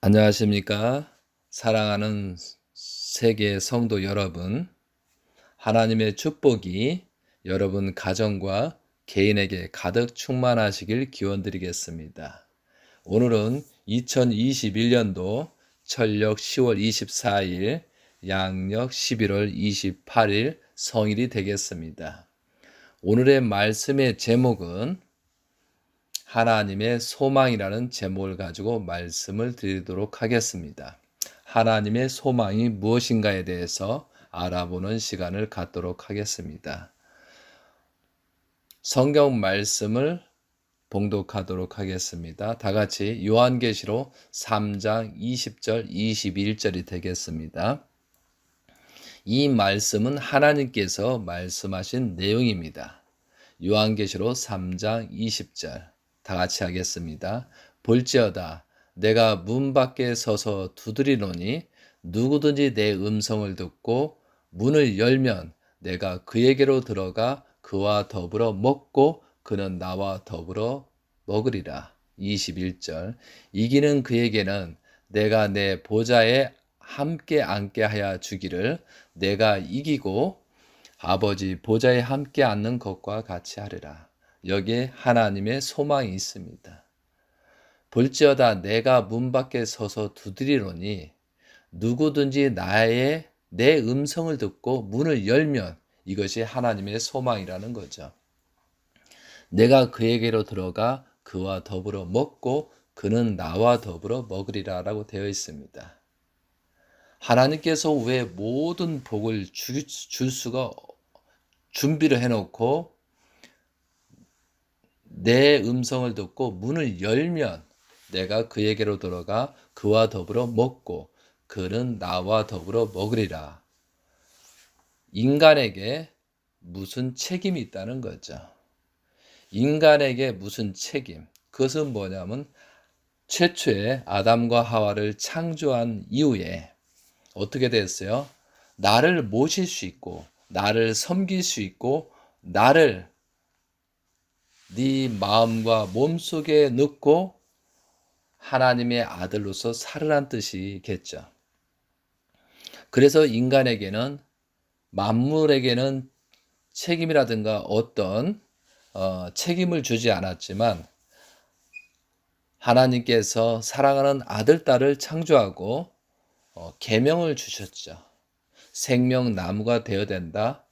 안녕하십니까? 사랑하는 세계 성도 여러분, 하나님의 축복이 여러분 가정과 개인에게 가득 충만하시길 기원드리겠습니다. 오늘은 2021년도 철력 10월 24일, 양력 11월 28일 성일이 되겠습니다. 오늘의 말씀의 제목은 하나님의 소망이라는 제목을 가지고 말씀을 드리도록 하겠습니다. 하나님의 소망이 무엇인가에 대해서 알아보는 시간을 갖도록 하겠습니다. 성경 말씀을 봉독하도록 하겠습니다. 다 같이 요한계시록 3장 20절 21절이 되겠습니다. 이 말씀은 하나님께서 말씀하신 내용입니다. 요한계시록 3장 20절 다 같이 하겠습니다. 볼지어다 내가 문 밖에 서서 두드리노니 누구든지 내 음성을 듣고 문을 열면 내가 그에게로 들어가 그와 더불어 먹고 그는 나와 더불어 먹으리라. 21절 이기는 그에게는 내가 내 보좌에 함께 앉게 하여 주기를 내가 이기고 아버지 보좌에 함께 앉는 것과 같이 하리라. 여기에 하나님의 소망이 있습니다. 볼지어다 내가 문 밖에 서서 두드리노니 누구든지 내 음성을 듣고 문을 열면 이것이 하나님의 소망이라는 거죠. 내가 그에게로 들어가 그와 더불어 먹고 그는 나와 더불어 먹으리라 라고 되어 있습니다. 하나님께서 왜 모든 복을 줄 수가 준비를 해놓고 내 음성을 듣고 문을 열면 내가 그에게로 들어가 그와 더불어 먹고 그는 나와 더불어 먹으리라. 인간에게 무슨 책임이 있다는 거죠. 인간에게 무슨 책임? 그것은 뭐냐면 최초에 아담과 하와를 창조한 이후에 어떻게 됐어요? 나를 모실 수 있고 나를 섬길 수 있고 나를 네 마음과 몸속에 넣고 하나님의 아들로서 살으란 뜻이겠죠. 그래서 인간에게는 만물에게는 책임이라든가 어떤 책임을 주지 않았지만 하나님께서 사랑하는 아들, 딸을 창조하고 계명을 주셨죠. 생명나무가 되어야 된다.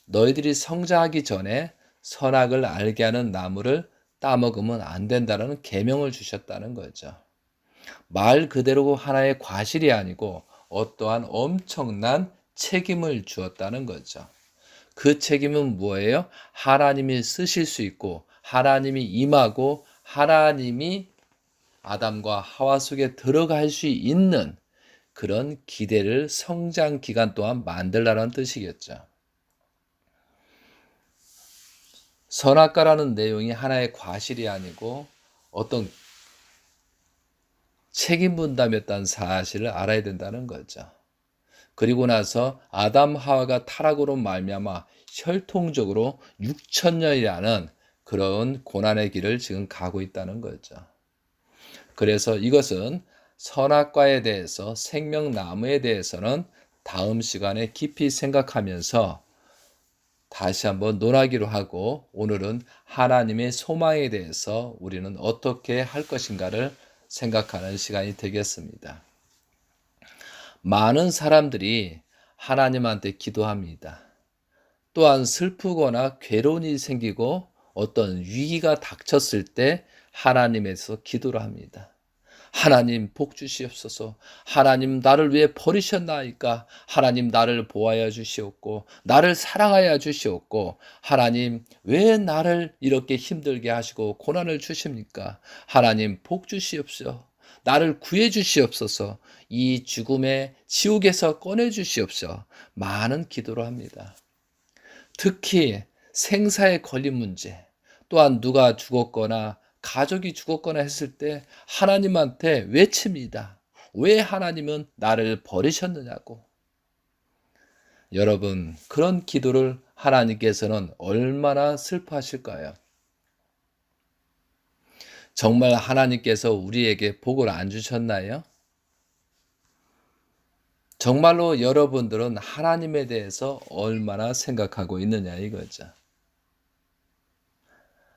너희들이 성장하기 전에 선악을 알게 하는 나무를 따먹으면 안 된다는 계명을 주셨다는 거죠. 말 그대로 하나의 과실이 아니고 어떠한 엄청난 책임을 주었다는 거죠. 그 책임은 뭐예요? 하나님이 쓰실 수 있고 하나님이 임하고 하나님이 아담과 하와 속에 들어갈 수 있는 그런 기대를 성장 기간 동안 만들라는 뜻이겠죠. 선악과라는 내용이 하나의 과실이 아니고 어떤 책임 분담이었다는 사실을 알아야 된다는 거죠. 그리고 나서 아담 하와가 타락으로 말미암아 혈통적으로 6,000년이라는 그런 고난의 길을 지금 가고 있다는 거죠. 그래서 이것은 선악과에 대해서 생명나무에 대해서는 다음 시간에 깊이 생각하면서 다시 한번 논하기로 하고 오늘은 하나님의 소망에 대해서 우리는 어떻게 할 것인가를 생각하는 시간이 되겠습니다. 많은 사람들이 하나님한테 기도합니다. 또한 슬프거나 괴로운 일이 생기고 어떤 위기가 닥쳤을 때 하나님에서 기도를 합니다. 하나님 복 주시옵소서. 하나님 나를 왜 버리셨나이까? 하나님 나를 보호하여 주시옵고 나를 사랑하여 주시옵고 하나님 왜 나를 이렇게 힘들게 하시고 고난을 주십니까? 하나님 복 주시옵소서. 나를 구해 주시옵소서. 이 죽음의 지옥에서 꺼내 주시옵소서. 많은 기도를 합니다. 특히 생사에 걸린 문제, 또한 누가 죽었거나 가족이 죽었거나 했을 때 하나님한테 외칩니다. 왜 하나님은 나를 버리셨느냐고. 여러분, 그런 기도를 하나님께서는 얼마나 슬퍼하실까요? 정말 하나님께서 우리에게 복을 안 주셨나요? 정말로 여러분들은 하나님에 대해서 얼마나 생각하고 있느냐 이거죠.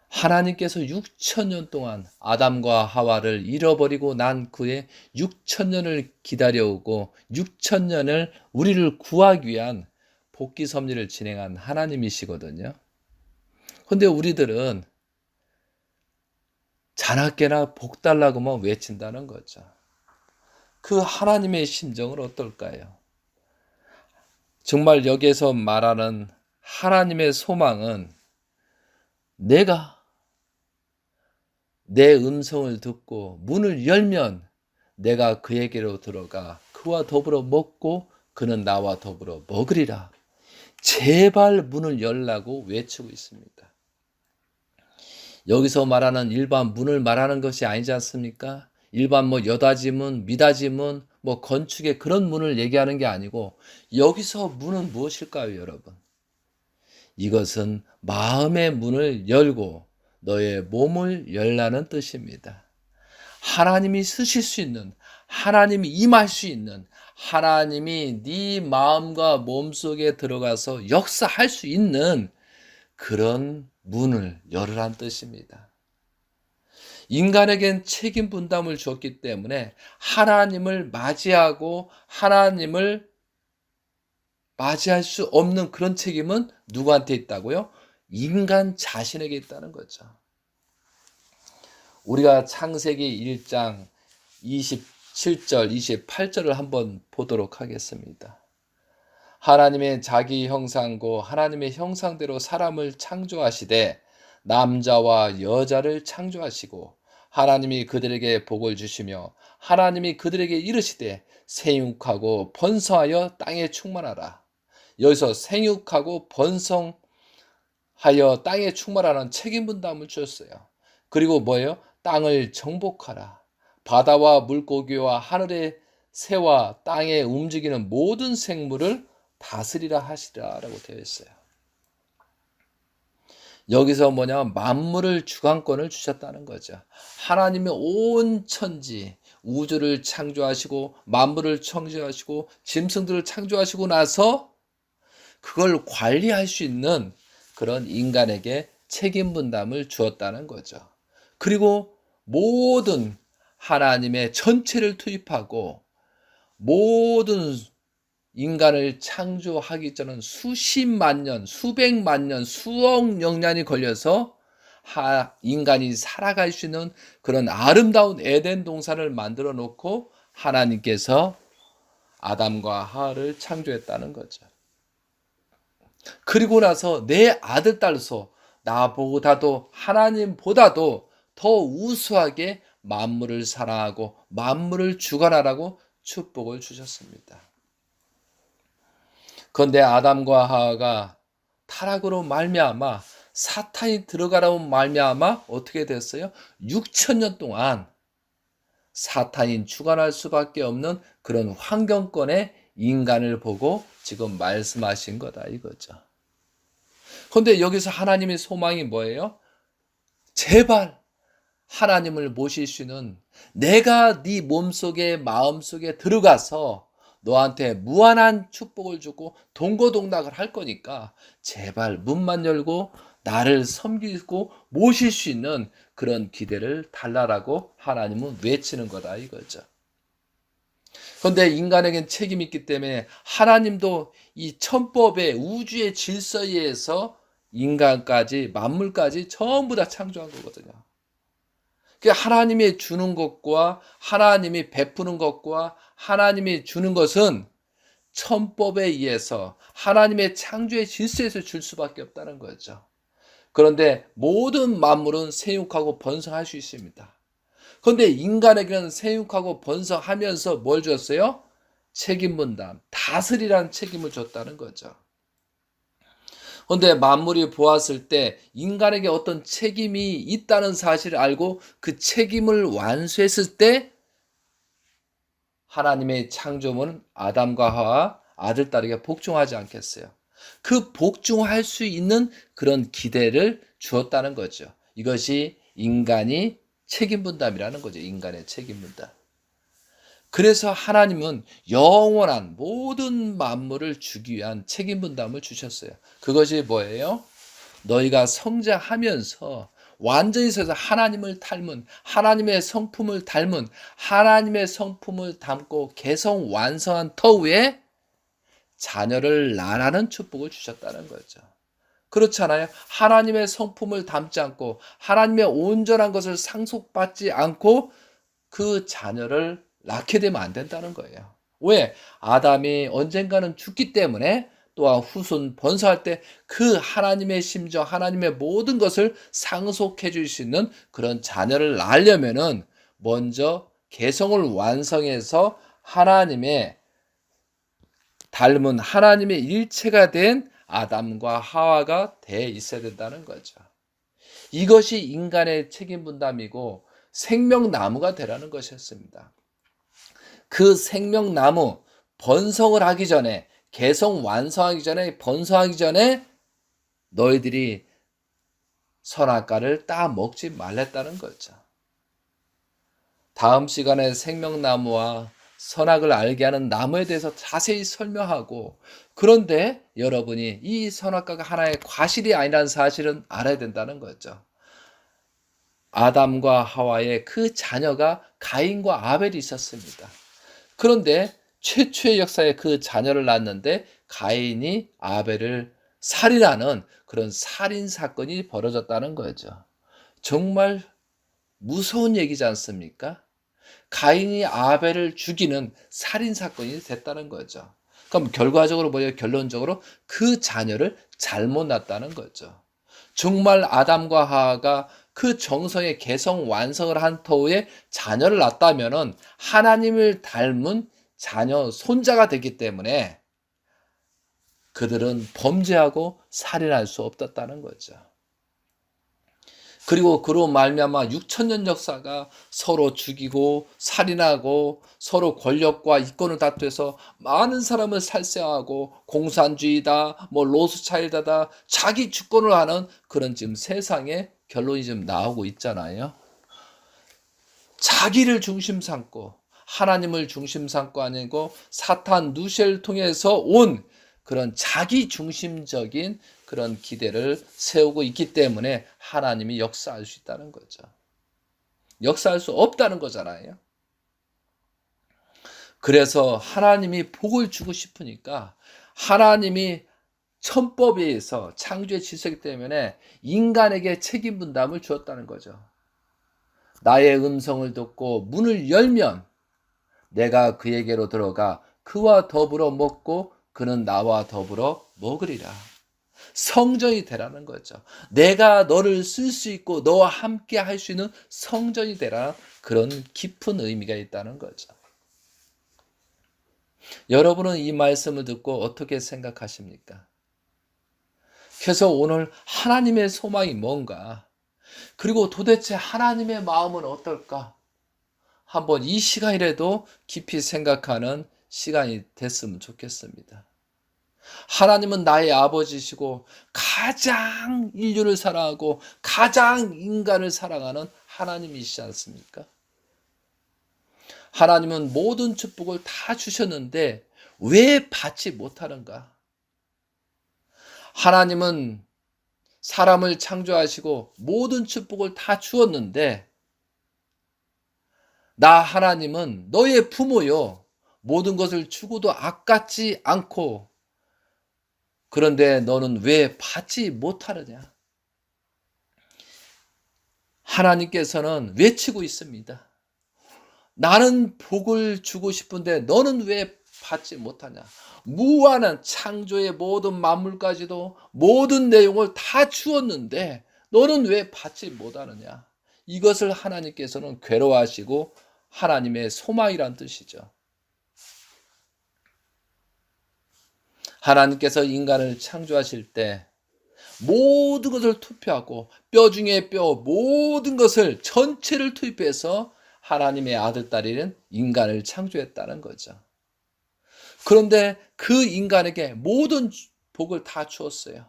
하나님께서 6,000년 동안 아담과 하와를 잃어버리고 난 후에 6,000년을 기다려오고 6,000년을 우리를 구하기 위한 복귀 섭리를 진행한 하나님이시거든요. 근데 우리들은 자나깨나 복 달라고만 외친다는 거죠. 그 하나님의 심정은 어떨까요? 정말 여기에서 말하는 하나님의 소망은 내가 내 음성을 듣고 문을 열면 내가 그에게로 들어가 그와 더불어 먹고 그는 나와 더불어 먹으리라. 제발 문을 열라고 외치고 있습니다. 여기서 말하는 일반 문을 말하는 것이 아니지 않습니까? 일반 여다지 문, 미닫이 문, 건축의 그런 문을 얘기하는 게 아니고 여기서 문은 무엇일까요, 여러분? 이것은 마음의 문을 열고 너의 몸을 열라는 뜻입니다. 하나님이 쓰실 수 있는, 하나님이 임할 수 있는, 하나님이 네 마음과 몸속에 들어가서 역사할 수 있는 그런 문을 열으란 뜻입니다. 인간에겐 책임 분담을 줬기 때문에 하나님을 맞이하고 하나님을 맞이할 수 없는 그런 책임은 누구한테 있다고요? 인간 자신에게 있다는 거죠. 우리가 창세기 1장 27절, 28절을 한번 보도록 하겠습니다. 하나님의 자기 형상고 하나님의 형상대로 사람을 창조하시되 남자와 여자를 창조하시고 하나님이 그들에게 복을 주시며 하나님이 그들에게 이르시되 생육하고 번성하여 땅에 충만하라. 여기서 생육하고 번성하여 땅에 충만하는 책임 분담을 주셨어요. 그리고 뭐예요? 땅을 정복하라. 바다와 물고기와 하늘의 새와 땅에 움직이는 모든 생물을 다스리라 하시라라고 되어 있어요. 여기서 만물을 주관권을 주셨다는 거죠. 하나님이 온 천지 우주를 창조하시고 만물을 창조하시고 짐승들을 창조하시고 나서 그걸 관리할 수 있는 그런 인간에게 책임 분담을 주었다는 거죠. 그리고 모든 하나님의 전체를 투입하고 모든 인간을 창조하기 전은 수십만 년, 수백만 년, 수억 영년이 걸려서 인간이 살아갈 수 있는 그런 아름다운 에덴 동산을 만들어 놓고 하나님께서 아담과 하와를 창조했다는 거죠. 그리고 나서 내 아들, 딸로서 나보다도 하나님보다도 더 우수하게 만물을 사랑하고 만물을 주관하라고 축복을 주셨습니다. 그런데 아담과 하와가 타락으로 말미암아 사탄이 들어가라고 말미암아 어떻게 됐어요? 6,000년 동안 사탄이 주관할 수밖에 없는 그런 환경권에 인간을 보고 지금 말씀하신 거다 이거죠. 그런데 여기서 하나님의 소망이 뭐예요? 제발 하나님을 모실 수 있는 내가 네 몸속에 마음속에 들어가서 너한테 무한한 축복을 주고 동고동락을 할 거니까 제발 문만 열고 나를 섬기고 모실 수 있는 그런 기대를 달라라고 하나님은 외치는 거다 이거죠. 그런데 인간에겐 책임이 있기 때문에 하나님도 이 천법의 우주의 질서에서 인간까지 만물까지 전부 다 창조한 거거든요. 하나님이 주는 것과 하나님이 베푸는 것과 하나님이 주는 것은 천법에 의해서 하나님의 창조의 질서에서 줄 수밖에 없다는 거죠. 그런데 모든 만물은 생육하고 번성할 수 있습니다. 그런데 인간에게는 생육하고 번성하면서 뭘 줬어요? 책임 분담, 다스리라는 책임을 줬다는 거죠. 그런데 만물이 보았을 때 인간에게 어떤 책임이 있다는 사실을 알고 그 책임을 완수했을 때 하나님의 창조물은 아담과 하와 아들, 딸에게 복종하지 않겠어요. 그 복종할 수 있는 그런 기대를 주었다는 거죠. 이것이 인간이 책임 분담이라는 거죠. 인간의 책임 분담. 그래서 하나님은 영원한 모든 만물을 주기 위한 책임 분담을 주셨어요. 그것이 뭐예요? 너희가 성장하면서 완전히 서서 하나님을 닮은, 하나님의 성품을 닮은, 하나님의 성품을 담고 개성 완성한 터위에 자녀를 낳으라는 축복을 주셨다는 거죠. 그렇잖아요. 하나님의 성품을 담지 않고 하나님의 온전한 것을 상속받지 않고 그 자녀를 낳게 되면 안 된다는 거예요. 왜? 아담이 언젠가는 죽기 때문에 또한 후손 번성할 때 그 하나님의 심정, 하나님의 모든 것을 상속해 줄 수 있는 그런 자녀를 낳으려면은 먼저 개성을 완성해서 하나님의 닮은 하나님의 일체가 된 아담과 하와가 돼 있어야 된다는 거죠. 이것이 인간의 책임 분담이고 생명나무가 되라는 것이었습니다. 그 생명나무 번성을 하기 전에, 개성 완성하기 전에, 번성하기 전에 너희들이 선악과를 따 먹지 말랬다는 거죠. 다음 시간에 생명나무와 선악을 알게 하는 나무에 대해서 자세히 설명하고, 그런데 여러분이 이 선악과가 하나의 과실이 아니라는 사실은 알아야 된다는 거죠. 아담과 하와의 그 자녀가 가인과 아벨이 있었습니다. 그런데 최초의 역사에 그 자녀를 낳았는데 가인이 아벨을 살인하는 그런 살인 사건이 벌어졌다는 거죠. 정말 무서운 얘기지 않습니까? 가인이 아벨을 죽이는 살인 사건이 됐다는 거죠. 그럼 결과적으로 뭐예요? 결론적으로 그 자녀를 잘못 낳았다는 거죠. 정말 아담과 하와가 그 정성의 개성 완성을 한 터에 자녀를 낳았다면은 하나님을 닮은 자녀, 손자가 되기 때문에 그들은 범죄하고 살인할 수 없었다는 거죠. 그리고 그로 말미암아 6천년 역사가 서로 죽이고 살인하고 서로 권력과 이권을 다투어서 많은 사람을 살생하고 공산주의다, 뭐 로스차일드다, 자기 주권을 하는 그런 지금 세상에 결론이 좀 나오고 있잖아요. 자기를 중심 삼고 하나님을 중심 삼고 아니고 사탄 누시를 통해서 온 그런 자기 중심적인 그런 기대를 세우고 있기 때문에 하나님이 역사할 수 있다는 거죠. 역사할 수 없다는 거잖아요. 그래서 하나님이 복을 주고 싶으니까 하나님이 천법에 의해서 창조의 질서이기 때문에 인간에게 책임 분담을 주었다는 거죠. 나의 음성을 듣고 문을 열면 내가 그에게로 들어가 그와 더불어 먹고 그는 나와 더불어 먹으리라. 성전이 되라는 거죠. 내가 너를 쓸 수 있고 너와 함께 할 수 있는 성전이 되라, 그런 깊은 의미가 있다는 거죠. 여러분은 이 말씀을 듣고 어떻게 생각하십니까? 그래서 오늘 하나님의 소망이 뭔가, 그리고 도대체 하나님의 마음은 어떨까? 한번 이 시간이라도 깊이 생각하는 시간이 됐으면 좋겠습니다. 하나님은 나의 아버지시고 가장 인류를 사랑하고 가장 인간을 사랑하는 하나님이시지 않습니까? 하나님은 모든 축복을 다 주셨는데 왜 받지 못하는가? 하나님은 사람을 창조하시고 모든 축복을 다 주었는데 나 하나님은 너의 부모요, 모든 것을 주고도 아깝지 않고, 그런데 너는 왜 받지 못하느냐? 하나님께서는 외치고 있습니다. 나는 복을 주고 싶은데 너는 왜 받지 못하냐? 무한한 창조의 모든 만물까지도 모든 내용을 다 주었는데 너는 왜 받지 못하느냐? 이것을 하나님께서는 괴로워하시고 하나님의 소망이란 뜻이죠. 하나님께서 인간을 창조하실 때 모든 것을 투표하고 뼈 중에 뼈, 모든 것을 전체를 투입해서 하나님의 아들, 딸인 인간을 창조했다는 거죠. 그런데 그 인간에게 모든 복을 다 주었어요.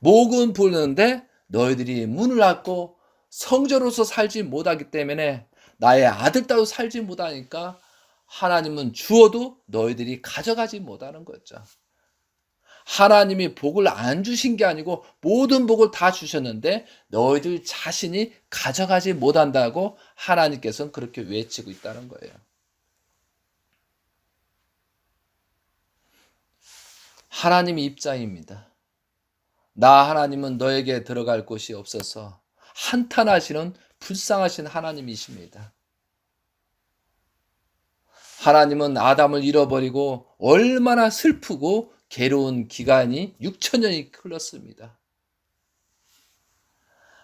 복은 부르는데 너희들이 문을 닫고 성자로서 살지 못하기 때문에 나의 아들, 딸로 살지 못하니까 하나님은 주어도 너희들이 가져가지 못하는 거죠. 하나님이 복을 안 주신 게 아니고 모든 복을 다 주셨는데 너희들 자신이 가져가지 못한다고 하나님께서는 그렇게 외치고 있다는 거예요. 하나님의 입장입니다. 나 하나님은 너에게 들어갈 곳이 없어서 한탄하시는 불쌍하신 하나님이십니다. 하나님은 아담을 잃어버리고 얼마나 슬프고 괴로운 기간이 6천년이 흘렀습니다.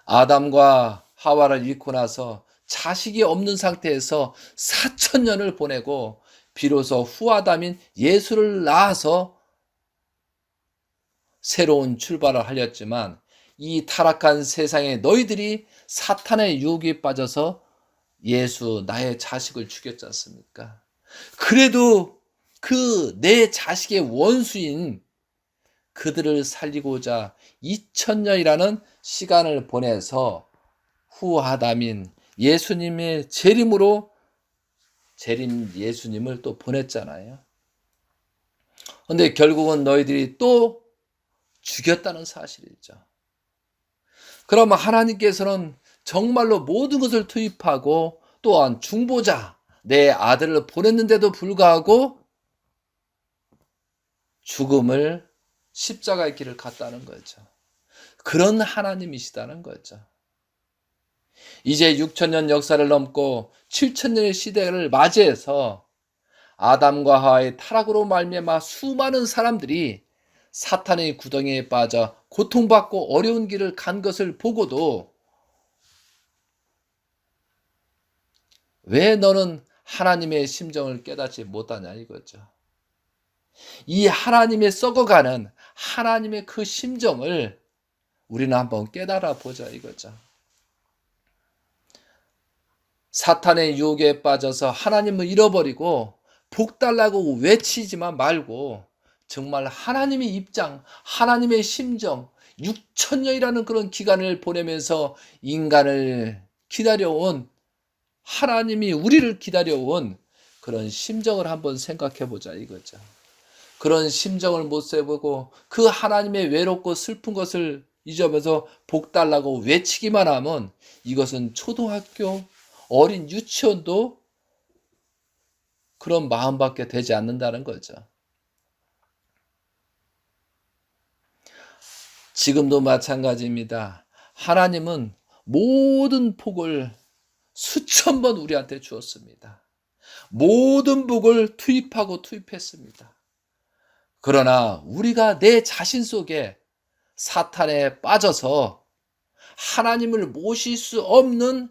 아담과 하와를 잃고 나서 자식이 없는 상태에서 4천년을 보내고 비로소 후아담인 예수를 낳아서 새로운 출발을 하렸지만 이 타락한 세상에 너희들이 사탄의 유혹에 빠져서 예수 나의 자식을 죽였지 않습니까? 그래도 그 내 자식의 원수인 그들을 살리고자 2000년이라는 시간을 보내서 후아담인 예수님의 재림으로 재림 예수님을 또 보냈잖아요. 근데 결국은 너희들이 또 죽였다는 사실이죠. 그러면 하나님께서는 정말로 모든 것을 투입하고 또한 중보자, 내 아들을 보냈는데도 불구하고 죽음을 십자가의 길을 갔다는 거죠. 그런 하나님이시다는 거죠. 이제 6천년 역사를 넘고 7천년의 시대를 맞이해서 아담과 하와의 타락으로 말미암아 수많은 사람들이 사탄의 구덩이에 빠져 고통받고 어려운 길을 간 것을 보고도 왜 너는 하나님의 심정을 깨닫지 못하냐 이거죠. 이 하나님의 썩어가는 하나님의 그 심정을 우리는 한번 깨달아 보자 이거죠. 사탄의 유혹에 빠져서 하나님을 잃어버리고 복 달라고 외치지만 말고 정말 하나님의 입장, 하나님의 심정, 6천년이라는 그런 기간을 보내면서 인간을 기다려온 하나님이 우리를 기다려온 그런 심정을 한번 생각해 보자 이거죠. 그런 심정을 못 세보고 그 하나님의 외롭고 슬픈 것을 잊으면서 복 달라고 외치기만 하면 이것은 초등학교, 어린 유치원도 그런 마음밖에 되지 않는다는 거죠. 지금도 마찬가지입니다. 하나님은 모든 복을 수천 번 우리한테 주었습니다. 모든 복을 투입하고 투입했습니다. 그러나 우리가 내 자신 속에 사탄에 빠져서 하나님을 모실 수 없는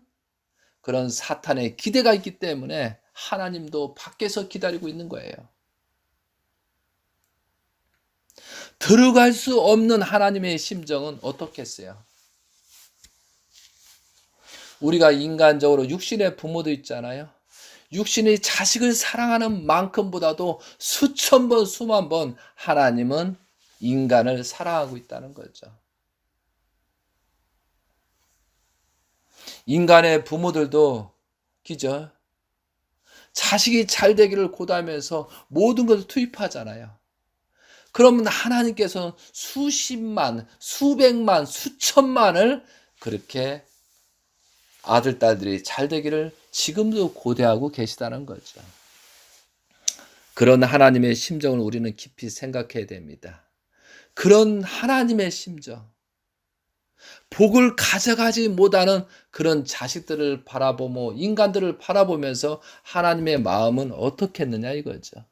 그런 사탄의 기대가 있기 때문에 하나님도 밖에서 기다리고 있는 거예요. 들어갈 수 없는 하나님의 심정은 어떻겠어요? 우리가 인간적으로 육신의 부모도 있잖아요. 육신의 자식을 사랑하는 만큼보다도 수천 번, 수만 번 하나님은 인간을 사랑하고 있다는 거죠. 인간의 부모들도 그죠? 자식이 잘 되기를 고대하면서 모든 것을 투입하잖아요. 그러면 하나님께서는 수십만, 수백만, 수천만을 그렇게 아들, 딸들이 잘 되기를 지금도 고대하고 계시다는 거죠. 그런 하나님의 심정을 우리는 깊이 생각해야 됩니다. 그런 하나님의 심정, 복을 가져가지 못하는 그런 자식들을 바라보며 인간들을 바라보면서 하나님의 마음은 어떻겠느냐 이거죠.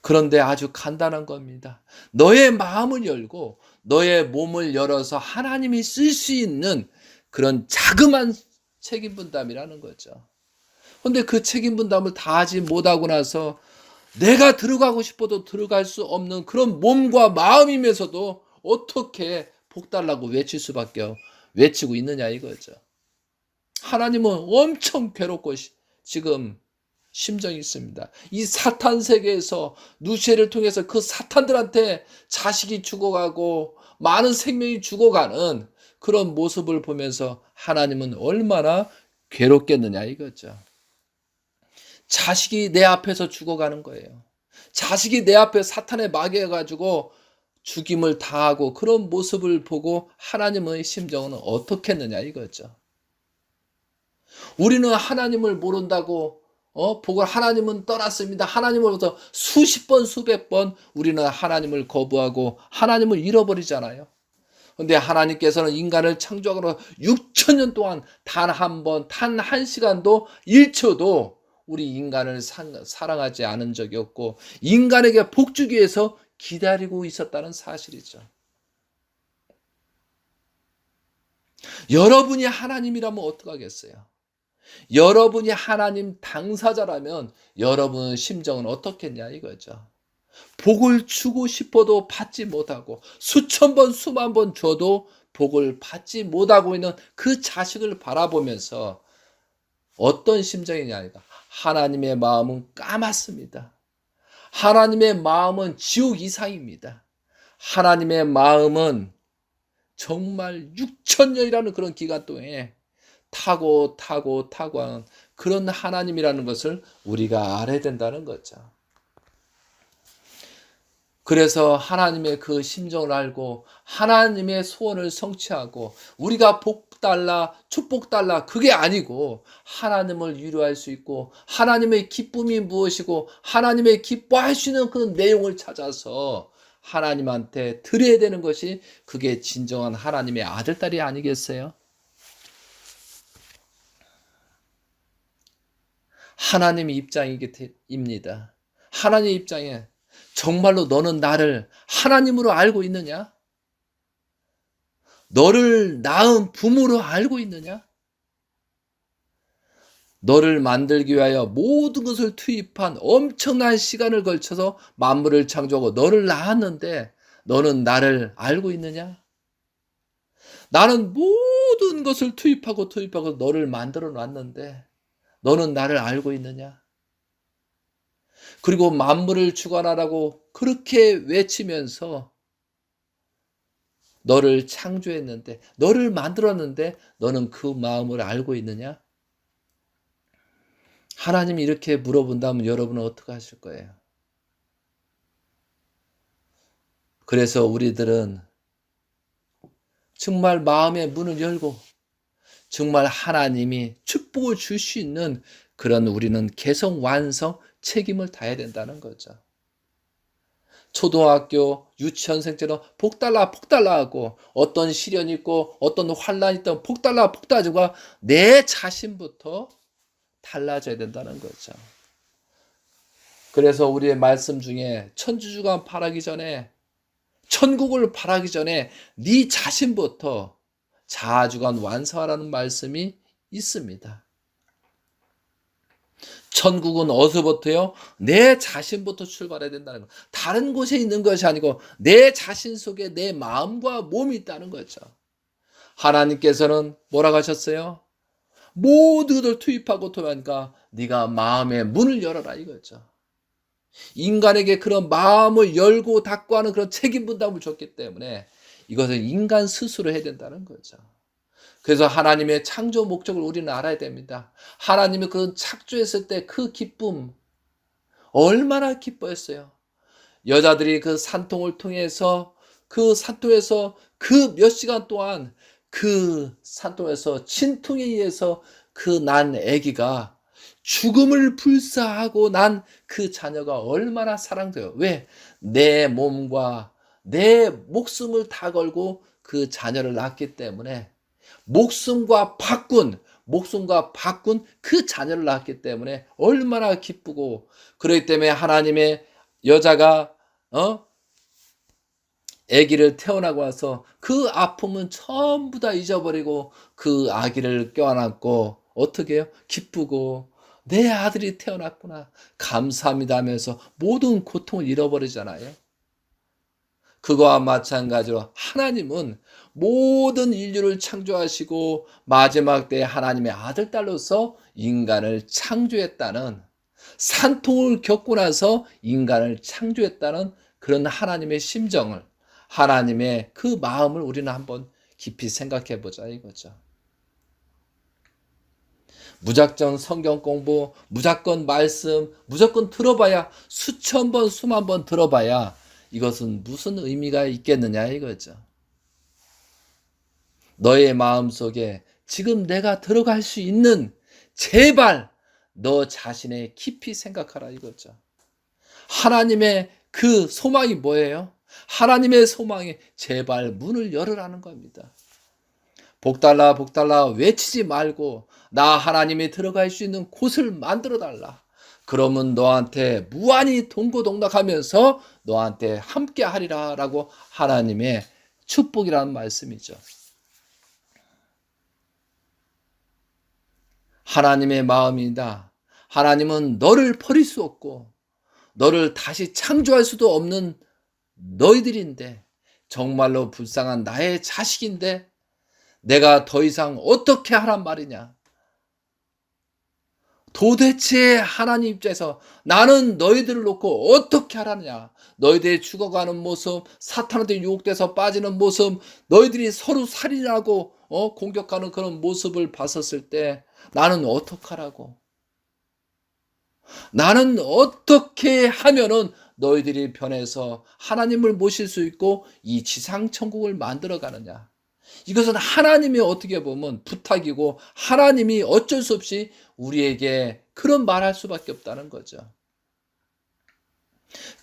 그런데 아주 간단한 겁니다. 너의 마음을 열고 너의 몸을 열어서 하나님이 쓸 수 있는 그런 자그마한 책임 분담이라는 거죠. 그런데 그 책임 분담을 다 하지 못하고 나서 내가 들어가고 싶어도 들어갈 수 없는 그런 몸과 마음이면서도 어떻게 복 달라고 외칠 수밖에 외치고 있느냐 이거죠. 하나님은 엄청 괴롭고 지금 심정이 있습니다. 이 사탄 세계에서 누시를 통해서 그 사탄들한테 자식이 죽어가고 많은 생명이 죽어가는 그런 모습을 보면서 하나님은 얼마나 괴롭겠느냐 이거죠. 자식이 내 앞에서 죽어가는 거예요. 자식이 내 앞에 사탄에 막여가지고 죽임을 당하고 그런 모습을 보고 하나님의 심정은 어떻겠느냐 이거죠. 우리는 하나님을 모른다고 보고 하나님은 떠났습니다. 하나님으로부터 수십 번 수백 번 우리는 하나님을 거부하고 하나님을 잃어버리잖아요. 그런데 하나님께서는 인간을 창조하고 6천 년 동안 단 한 번, 단 한 시간도 1초도 우리 인간을 사랑하지 않은 적이 없고 인간에게 복 주기 위해서 기다리고 있었다는 사실이죠. 여러분이 하나님이라면 어떡하겠어요? 여러분이 하나님 당사자라면 여러분의 심정은 어떻겠냐 이거죠. 복을 주고 싶어도 받지 못하고 수천 번 수만 번 줘도 복을 받지 못하고 있는 그 자식을 바라보면서 어떤 심정이냐 이거. 하나님의 마음은 까맣습니다. 하나님의 마음은 지옥 이상입니다. 하나님의 마음은 정말 6천 년이라는 그런 기간 동안에 타고 하는 그런 하나님이라는 것을 우리가 알아야 된다는 거죠. 그래서 하나님의 그 심정을 알고 하나님의 소원을 성취하고 우리가 복 달라 축복 달라 그게 아니고 하나님을 위로할 수 있고 하나님의 기쁨이 무엇이고 하나님의 기뻐할 수 있는 그런 내용을 찾아서 하나님한테 드려야 되는 것이 그게 진정한 하나님의 아들, 딸이 아니겠어요? 하나님의 입장입니다. 하나님의 입장에 정말로 너는 나를 하나님으로 알고 있느냐? 너를 낳은 부모로 알고 있느냐? 너를 만들기 위하여 모든 것을 투입한 엄청난 시간을 걸쳐서 만물을 창조하고 너를 낳았는데 너는 나를 알고 있느냐? 나는 모든 것을 투입하고 너를 만들어 놨는데 너는 나를 알고 있느냐? 그리고 만물을 주관하라고 그렇게 외치면서 너를 창조했는데 너를 만들었는데 너는 그 마음을 알고 있느냐? 하나님이 이렇게 물어본다면 여러분은 어떻게 하실 거예요? 그래서 우리들은 정말 마음의 문을 열고 정말 하나님이 축복을 줄 수 있는 그런 우리는 개성 완성 책임을 다해야 된다는 거죠. 초등학교 유치원생 때는 복 달라 하고 어떤 시련이 있고 어떤 환란이 있던 복 달라 하지고 내 자신부터 달라져야 된다는 거죠. 그래서 우리의 말씀 중에 천주주간 바라기 전에 천국을 바라기 전에 네 자신부터 자아주간 완성하라는 말씀이 있습니다. 천국은 어디서부터요? 내 자신부터 출발해야 된다는 거. 다른 곳에 있는 것이 아니고 내 자신 속에 내 마음과 몸이 있다는 거죠. 하나님께서는 뭐라고 하셨어요? 모든 것을 투입하고 토하니까 네가 마음의 문을 열어라 이거죠. 인간에게 그런 마음을 열고 닫고 하는 그런 책임 분담을 줬기 때문에 이것을 인간 스스로 해야 된다는 거죠. 그래서 하나님의 창조 목적을 우리는 알아야 됩니다. 하나님이 그 창조했을 때 그 기쁨 얼마나 기뻐했어요. 여자들이 그 산통을 통해서 그 산통에서 그 몇 시간 동안 그 산통에서 진통에 의해서 그 난 아기가 죽음을 불사하고 난 그 자녀가 얼마나 사랑돼요. 왜? 내 몸과 내 목숨을 다 걸고 그 자녀를 낳았기 때문에 목숨과 바꾼 그 자녀를 낳았기 때문에 얼마나 기쁘고 그렇기 때문에 하나님의 여자가 아기를 태어나고 와서 그 아픔은 전부 다 잊어버리고 그 아기를 껴안고 어떻게 해요? 기쁘고 내 아들이 태어났구나 감사합니다 하면서 모든 고통을 잃어버리잖아요. 그거와 마찬가지로 하나님은 모든 인류를 창조하시고 마지막 때에 하나님의 아들, 딸로서 인간을 창조했다는 산통을 겪고 나서 인간을 창조했다는 그런 하나님의 심정을 하나님의 그 마음을 우리는 한번 깊이 생각해 보자 이거죠. 무작정 성경 공부, 무조건 말씀, 무조건 들어봐야 수천 번, 수만 번 들어봐야 이것은 무슨 의미가 있겠느냐 이거죠. 너의 마음속에 지금 내가 들어갈 수 있는 제발 너 자신의 깊이 생각하라 이거죠. 하나님의 그 소망이 뭐예요? 하나님의 소망이 제발 문을 열으라는 겁니다. 복달라 복달라 외치지 말고 나 하나님이 들어갈 수 있는 곳을 만들어 달라. 그러면 너한테 무한히 동고동락하면서 너한테 함께 하리라 라고 하나님의 축복이라는 말씀이죠. 하나님의 마음이다. 하나님은 너를 버릴 수 없고 너를 다시 창조할 수도 없는 너희들인데 정말로 불쌍한 나의 자식인데 내가 더 이상 어떻게 하란 말이냐. 도대체 하나님 입장에서 나는 너희들을 놓고 어떻게 하라느냐. 너희들이 죽어가는 모습, 사탄한테 유혹돼서 빠지는 모습, 너희들이 서로 살인하고 공격하는 그런 모습을 봤었을 때 나는 어떡하라고. 나는 어떻게 하면은 너희들이 변해서 하나님을 모실 수 있고 이 지상천국을 만들어 가느냐. 이것은 하나님이 어떻게 보면 부탁이고 하나님이 어쩔 수 없이 우리에게 그런 말할 수밖에 없다는 거죠.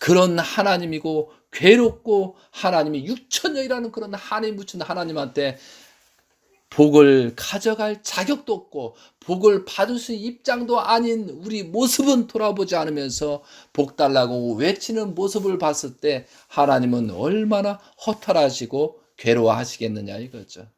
그런 하나님이고 괴롭고 하나님이 육천년이라는 그런 한이 묻힌 하나님한테 복을 가져갈 자격도 없고 복을 받을 수 있는 입장도 아닌 우리 모습은 돌아보지 않으면서 복 달라고 외치는 모습을 봤을 때 하나님은 얼마나 허탈하시고 괴로워하시겠느냐 이거죠.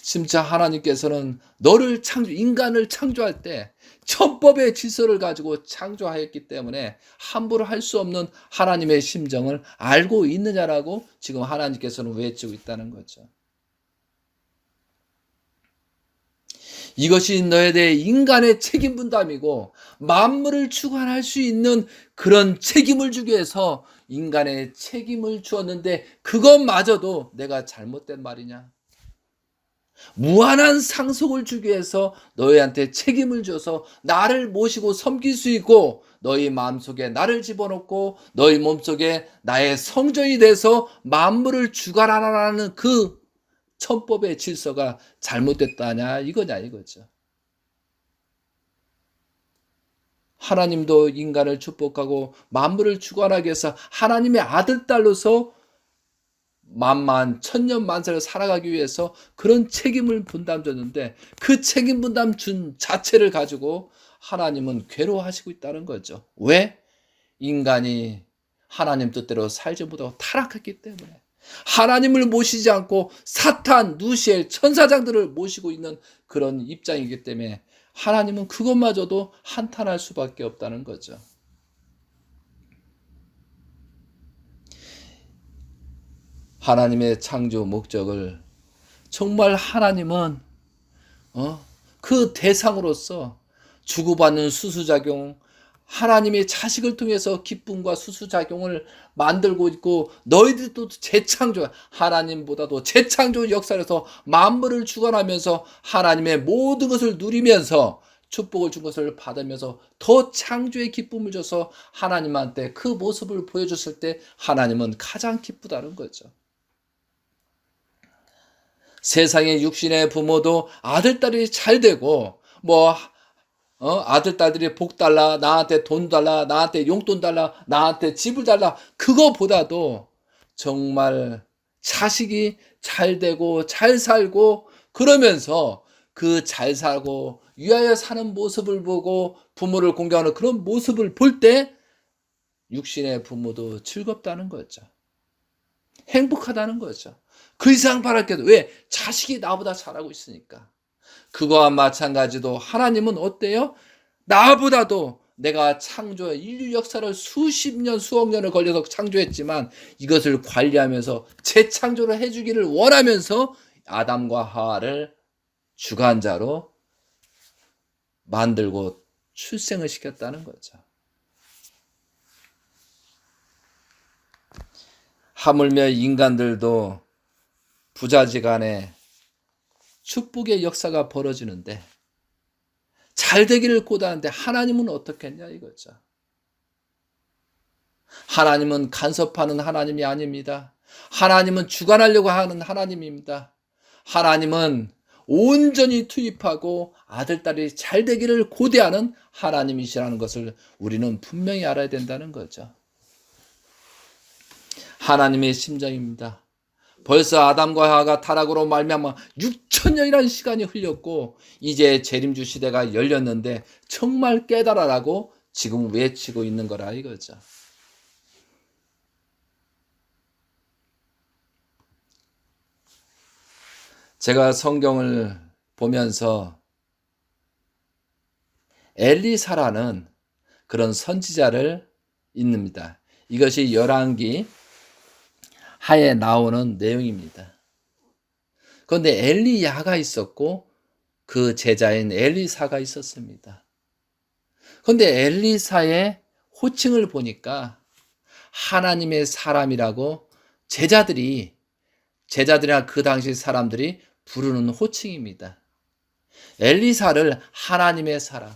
진짜 하나님께서는 너를 인간을 창조할 때 천법의 질서를 가지고 창조하였기 때문에 함부로 할 수 없는 하나님의 심정을 알고 있느냐라고 지금 하나님께서는 외치고 있다는 거죠. 이것이 너에 대해 인간의 책임 분담이고 만물을 주관할 수 있는 그런 책임을 주기 위해서 인간의 책임을 주었는데 그것마저도 내가 잘못된 말이냐? 무한한 상속을 주기 위해서 너희한테 책임을 줘서 나를 모시고 섬길 수 있고 너희 마음속에 나를 집어넣고 너희 몸속에 나의 성전이 돼서 만물을 주관하라는 그 천법의 질서가 잘못됐다냐 이거냐 이거죠. 하나님도 인간을 축복하고 만물을 주관하기 위해서 하나님의 아들 딸로서 만만 천년 만세를 살아가기 위해서 그런 책임을 분담줬는데 그 책임 분담 준 자체를 가지고 하나님은 괴로워하시고 있다는 거죠. 왜? 인간이 하나님 뜻대로 살지 못하고 타락했기 때문에 하나님을 모시지 않고 사탄, 누시엘, 천사장들을 모시고 있는 그런 입장이기 때문에 하나님은 그것마저도 한탄할 수밖에 없다는 거죠. 하나님의 창조 목적을 정말 하나님은 그 대상으로서 주고받는 수수작용, 하나님의 자식을 통해서 기쁨과 수수작용을 만들고 있고 너희들도 재창조, 하나님보다도 재창조 역사에서 만물을 주관하면서 하나님의 모든 것을 누리면서 축복을 준 것을 받으면서 더 창조의 기쁨을 줘서 하나님한테 그 모습을 보여줬을 때 하나님은 가장 기쁘다는 거죠. 세상의 육신의 부모도 아들, 딸이 잘 되고 아들, 딸들이 복 달라, 나한테 돈 달라, 나한테 용돈 달라, 나한테 집을 달라 그거보다도 정말 자식이 잘 되고 잘 살고 그러면서 그 잘 살고 위하여 사는 모습을 보고 부모를 공경하는 그런 모습을 볼 때 육신의 부모도 즐겁다는 거죠. 행복하다는 거죠. 그 이상 바랄 게 왜? 자식이 나보다 잘하고 있으니까. 그거와 마찬가지로 하나님은 어때요? 나보다도 내가 인류 역사를 수십 년, 수억 년을 걸려서 창조했지만 이것을 관리하면서 재창조를 해주기를 원하면서 아담과 하와를 주관자로 만들고 출생을 시켰다는 거죠. 하물며 인간들도 부자지간에 축복의 역사가 벌어지는데 잘 되기를 고대하는데 하나님은 어떻겠냐 이거죠. 하나님은 간섭하는 하나님이 아닙니다. 하나님은 주관하려고 하는 하나님입니다. 하나님은 온전히 투입하고 아들, 딸이 잘 되기를 고대하는 하나님이시라는 것을 우리는 분명히 알아야 된다는 거죠. 하나님의 심정입니다. 벌써 아담과 하와가 타락으로 말미암아 6천년이라는 시간이 흘렸고 이제 재림주 시대가 열렸는데 정말 깨달아라고 지금 외치고 있는 거라 이거죠. 제가 성경을 보면서 엘리사라는 그런 선지자를 읽습니다. 이것이 열왕기 하에 나오는 내용입니다. 그런데 엘리야가 있었고 그 제자인 엘리사가 있었습니다. 그런데 엘리사의 호칭을 보니까 하나님의 사람이라고 제자들이나 그 당시 사람들이 부르는 호칭입니다. 엘리사를 하나님의 사람,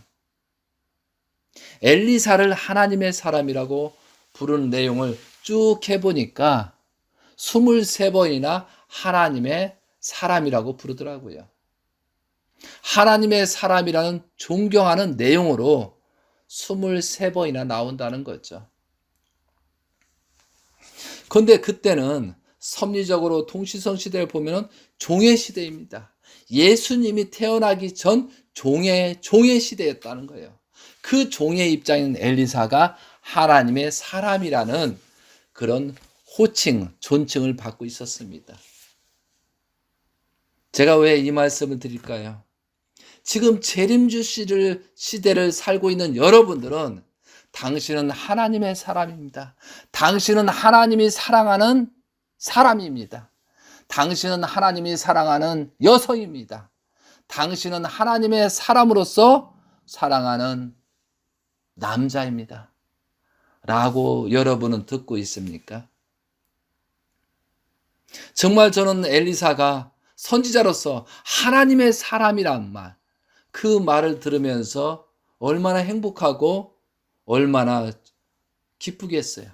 엘리사를 하나님의 사람이라고 부르는 내용을 쭉 해보니까 23번이나 하나님의 사람이라고 부르더라고요. 하나님의 사람이라는 존경하는 내용으로 23번이나 나온다는 거죠. 그런데 그때는 섭리적으로 통치성 시대를 보면 종의 시대입니다. 예수님이 태어나기 전 종의 시대였다는 거예요. 그 종의 입장인 엘리사가 하나님의 사람이라는 그런 호칭, 존칭을 받고 있었습니다. 제가 왜 이 말씀을 드릴까요? 지금 재림주 시대를 살고 있는 여러분들은 당신은 하나님의 사람입니다. 당신은 하나님이 사랑하는 사람입니다. 당신은 하나님이 사랑하는 여성입니다. 당신은 하나님의 사람으로서 사랑하는 남자입니다. 라고 여러분은 듣고 있습니까? 정말 저는 엘리사가 선지자로서 하나님의 사람이란 말, 그 말을 들으면서 얼마나 행복하고 얼마나 기쁘겠어요.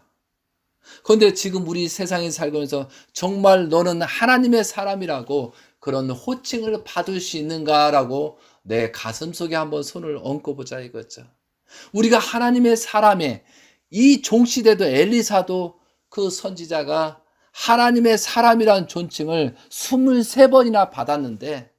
그런데 지금 우리 세상에 살면서 정말 너는 하나님의 사람이라고 그런 호칭을 받을 수 있는가라고 내 가슴 속에 한번 손을 얹고 보자 이거죠. 우리가 하나님의 사람에 이 종시대도 엘리사도 그 선지자가 하나님의 사람이라는 존칭을 23번이나 받았는데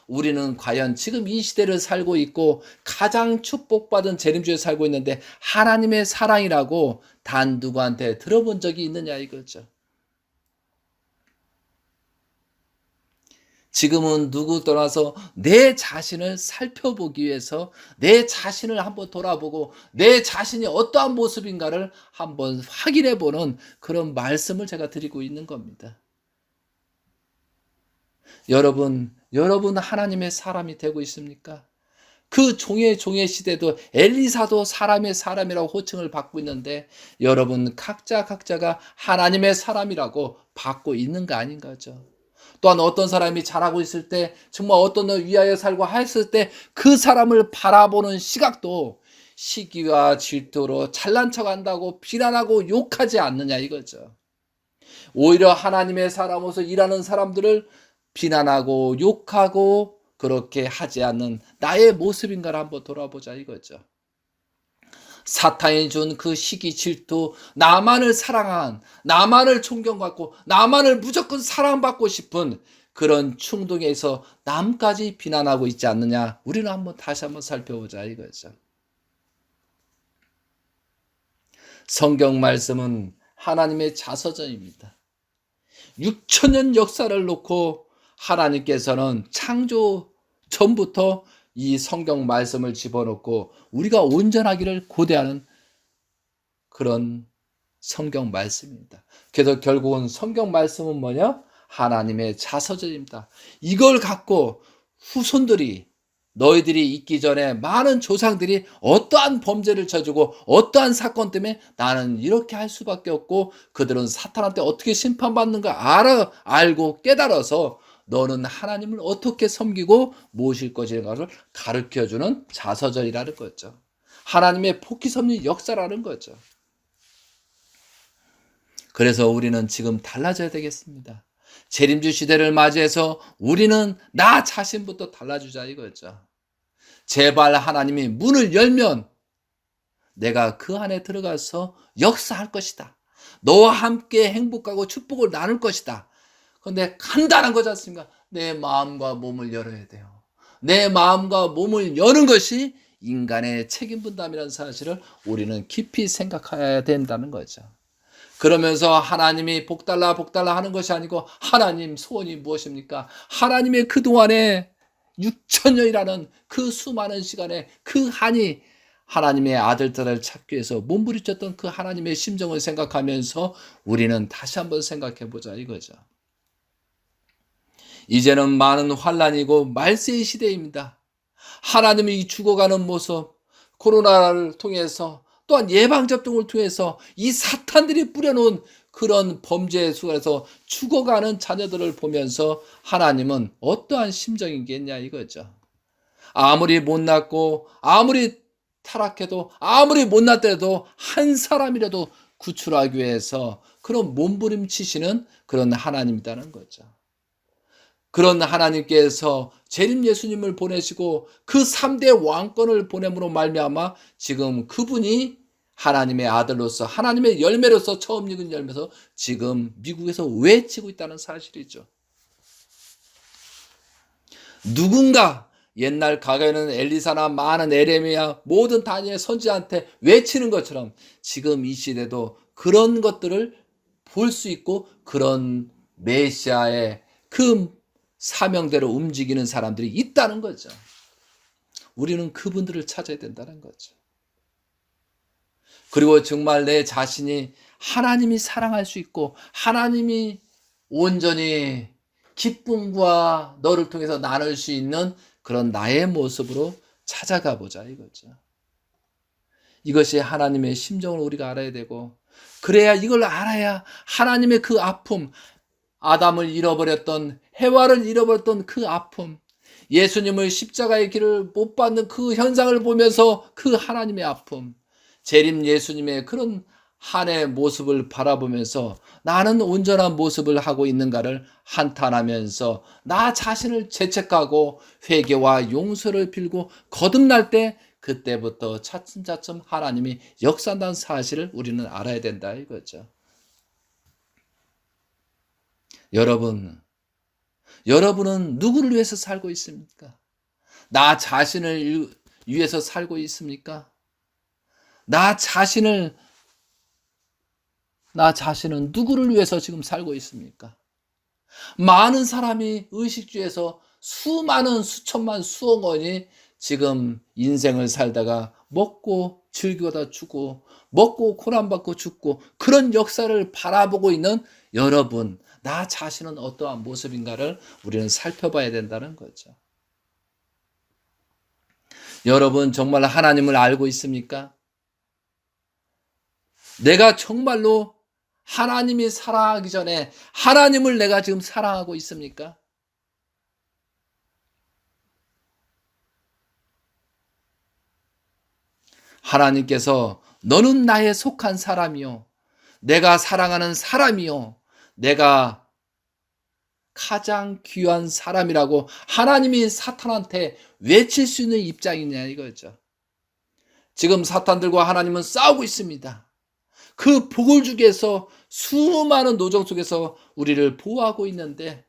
우리는 과연 지금 이 시대를 살고 있고 가장 축복받은 재림주에 살고 있는데 하나님의 사랑이라고 단 누구한테 들어본 적이 있느냐 이거죠. 지금은 누구 떠나서 내 자신을 살펴보기 위해서 내 자신을 한번 돌아보고 내 자신이 어떠한 모습인가를 한번 확인해보는 그런 말씀을 제가 드리고 있는 겁니다. 여러분 하나님의 사람이 되고 있습니까? 그 종의 시대도 엘리사도 사람의 사람이라고 호칭을 받고 있는데 여러분 각자가 하나님의 사람이라고 받고 있는 거 아닌가죠? 또한 어떤 사람이 잘하고 있을 때 정말 어떤 일 위하여 살고 했을 때 그 사람을 바라보는 시각도 시기와 질투로 잘난 척한다고 비난하고 욕하지 않느냐 이거죠. 오히려 하나님의 사람으로서 일하는 사람들을 비난하고 욕하고 그렇게 하지 않는 나의 모습인가를 한번 돌아보자 이거죠. 사탄이 준 그 시기 질투, 나만을 사랑한, 나만을 존경받고 나만을 무조건 사랑받고 싶은 그런 충동에서 남까지 비난하고 있지 않느냐, 우리는 다시 한번 살펴보자 이거죠. 성경 말씀은 하나님의 자서전입니다. 6천년 역사를 놓고 하나님께서는 창조 전부터 이 성경 말씀을 집어넣고 우리가 온전하기를 고대하는 그런 성경 말씀입니다. 그래서 결국은 성경 말씀은 뭐냐? 하나님의 자서전입니다. 이걸 갖고 후손들이 너희들이 있기 전에 많은 조상들이 어떠한 범죄를 저지르고 어떠한 사건 때문에 나는 이렇게 할 수밖에 없고 그들은 사탄한테 어떻게 심판받는가 알고 깨달아서 너는 하나님을 어떻게 섬기고 모실 것인가를 가르쳐주는 자서전이라는 거죠. 하나님의 복희 섭리 역사라는 거죠. 그래서 우리는 지금 달라져야 되겠습니다. 재림주 시대를 맞이해서 우리는 나 자신부터 달라주자 이거죠. 제발 하나님이 문을 열면 내가 그 안에 들어가서 역사할 것이다. 너와 함께 행복하고 축복을 나눌 것이다. 그런데 간단한 거지 않습니까? 내 마음과 몸을 열어야 돼요. 내 마음과 몸을 여는 것이 인간의 책임 분담이라는 사실을 우리는 깊이 생각해야 된다는 거죠. 그러면서 하나님이 복달라 하는 것이 아니고 하나님 소원이 무엇입니까? 하나님의 그동안에 6천년이라는 그 수많은 시간에 그 한이 하나님의 아들들을 찾기 위해서 몸부림쳤던 그 하나님의 심정을 생각하면서 우리는 다시 한번 생각해 보자 이거죠. 이제는 많은 환란이고 말세의 시대입니다. 하나님이 죽어가는 모습, 코로나를 통해서 또한 예방접종을 통해서 이 사탄들이 뿌려놓은 그런 범죄 속에서 죽어가는 자녀들을 보면서 하나님은 어떠한 심정이겠냐 이거죠. 아무리 못났고 아무리 타락해도 아무리 못났더라도 한 사람이라도 구출하기 위해서 그런 몸부림치시는 그런 하나님이라는 거죠. 그런 하나님께서 재림 예수님을 보내시고 그 3대 왕권을 보냄으로 말미암아 지금 그분이 하나님의 아들로서 하나님의 열매로서 처음 익은 열매로서 지금 미국에서 외치고 있다는 사실이죠. 누군가 옛날 과거에는 엘리사나 많은 에레미야 모든 다니엘 선지자한테 외치는 것처럼 지금 이 시대도 그런 것들을 볼 수 있고 그런 메시아의 그 사명대로 움직이는 사람들이 있다는 거죠. 우리는 그분들을 찾아야 된다는 거죠. 그리고 정말 내 자신이 하나님이 사랑할 수 있고 하나님이 온전히 기쁨과 너를 통해서 나눌 수 있는 그런 나의 모습으로 찾아가 보자 이거죠. 이것이 하나님의 심정을 우리가 알아야 되고 그래야 이걸 알아야 하나님의 그 아픔 아담을 잃어버렸던 해와를 잃어버렸던 그 아픔 예수님을 십자가의 길을 못 받는 그 현상을 보면서 그 하나님의 아픔 재림 예수님의 그런 한의 모습을 바라보면서 나는 온전한 모습을 하고 있는가를 한탄하면서 나 자신을 죄책하고 회개와 용서를 빌고 거듭날 때 그때부터 차츰차츰 하나님이 역사한다는 사실을 우리는 알아야 된다 이거죠. 여러분은 누구를 위해서 살고 있습니까? 나 자신을 위해서 살고 있습니까? 나 자신은 누구를 위해서 지금 살고 있습니까? 많은 사람이 의식주에서 수천만 수억 원이 지금 인생을 살다가 먹고 즐기다 죽고 먹고 고난받고 죽고 그런 역사를 바라보고 있는 여러분 나 자신은 어떠한 모습인가를 우리는 살펴봐야 된다는 거죠. 여러분 정말 하나님을 알고 있습니까? 내가 정말로 하나님이 사랑하기 전에 하나님을 내가 지금 사랑하고 있습니까? 하나님께서 너는 나의 속한 사람이요. 내가 사랑하는 사람이요. 내가 가장 귀한 사람이라고 하나님이 사탄한테 외칠 수 있는 입장이냐 이거죠. 지금 사탄들과 하나님은 싸우고 있습니다. 그 복을 주기 위해서 수많은 노정 속에서 우리를 보호하고 있는데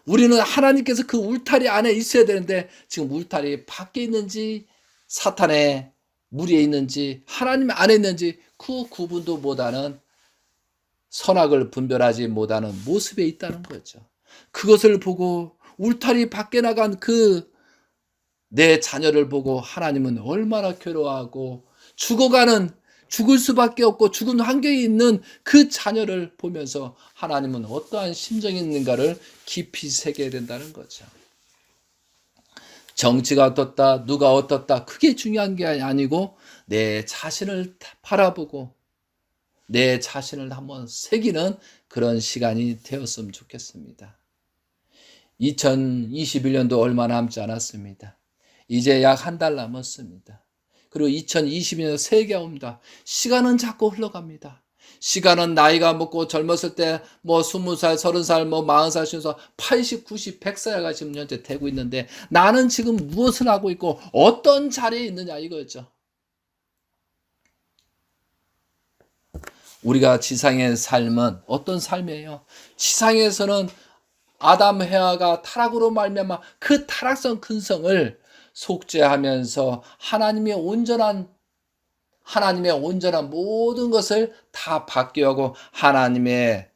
우리는 하나님께서 그 울타리 안에 있어야 되는데 지금 울타리 밖에 있는지 사탄의 무리에 있는지 하나님 안에 있는지 그 구분도 못하는 선악을 분별하지 못하는 모습에 있다는 거죠. 그것을 보고 울타리 밖에 나간 그 내 자녀를 보고 하나님은 얼마나 괴로워하고 죽을 수밖에 없고 죽은 환경에 있는 그 자녀를 보면서 하나님은 어떠한 심정이 있는가를 깊이 새겨야 된다는 거죠. 정치가 어떻다, 누가 어떻다, 그게 중요한 게 아니고 내 자신을 바라보고 내 자신을 한번 새기는 그런 시간이 되었으면 좋겠습니다. 2021년도 얼마 남지 않았습니다. 이제 약 한 달 남았습니다. 그리고 2022년 새해가 옵니다. 시간은 자꾸 흘러갑니다. 시간은 나이가 먹고 젊었을 때 뭐 20살, 30살, 뭐 40살, 50살, 80, 90, 100살가 지금 현재 되고 있는데 나는 지금 무엇을 하고 있고 어떤 자리에 있느냐 이거죠. 우리가 지상의 삶은 어떤 삶이에요? 지상에서는 아담 해와가 타락으로 말미암아 그 타락성 근성을 속죄하면서 하나님의 온전한 모든 것을 다 받게 하고 하나님의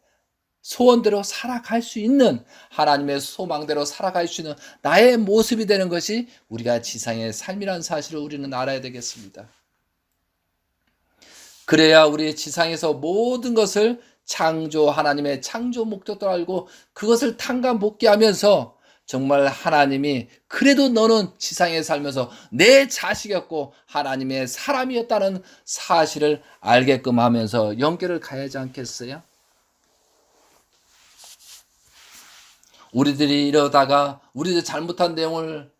소원대로 살아갈 수 있는, 하나님의 소망대로 살아갈 수 있는 나의 모습이 되는 것이 우리가 지상의 삶이라는 사실을 우리는 알아야 되겠습니다. 그래야 우리 지상에서 모든 것을 하나님의 창조 목적도 알고 그것을 탕감복귀 하면서 정말 하나님이 그래도 너는 지상에 살면서 내 자식이었고 하나님의 사람이었다는 사실을 알게끔 하면서 영계를 가야지 않겠어요? 우리들이 이러다가 우리들 잘못한 내용을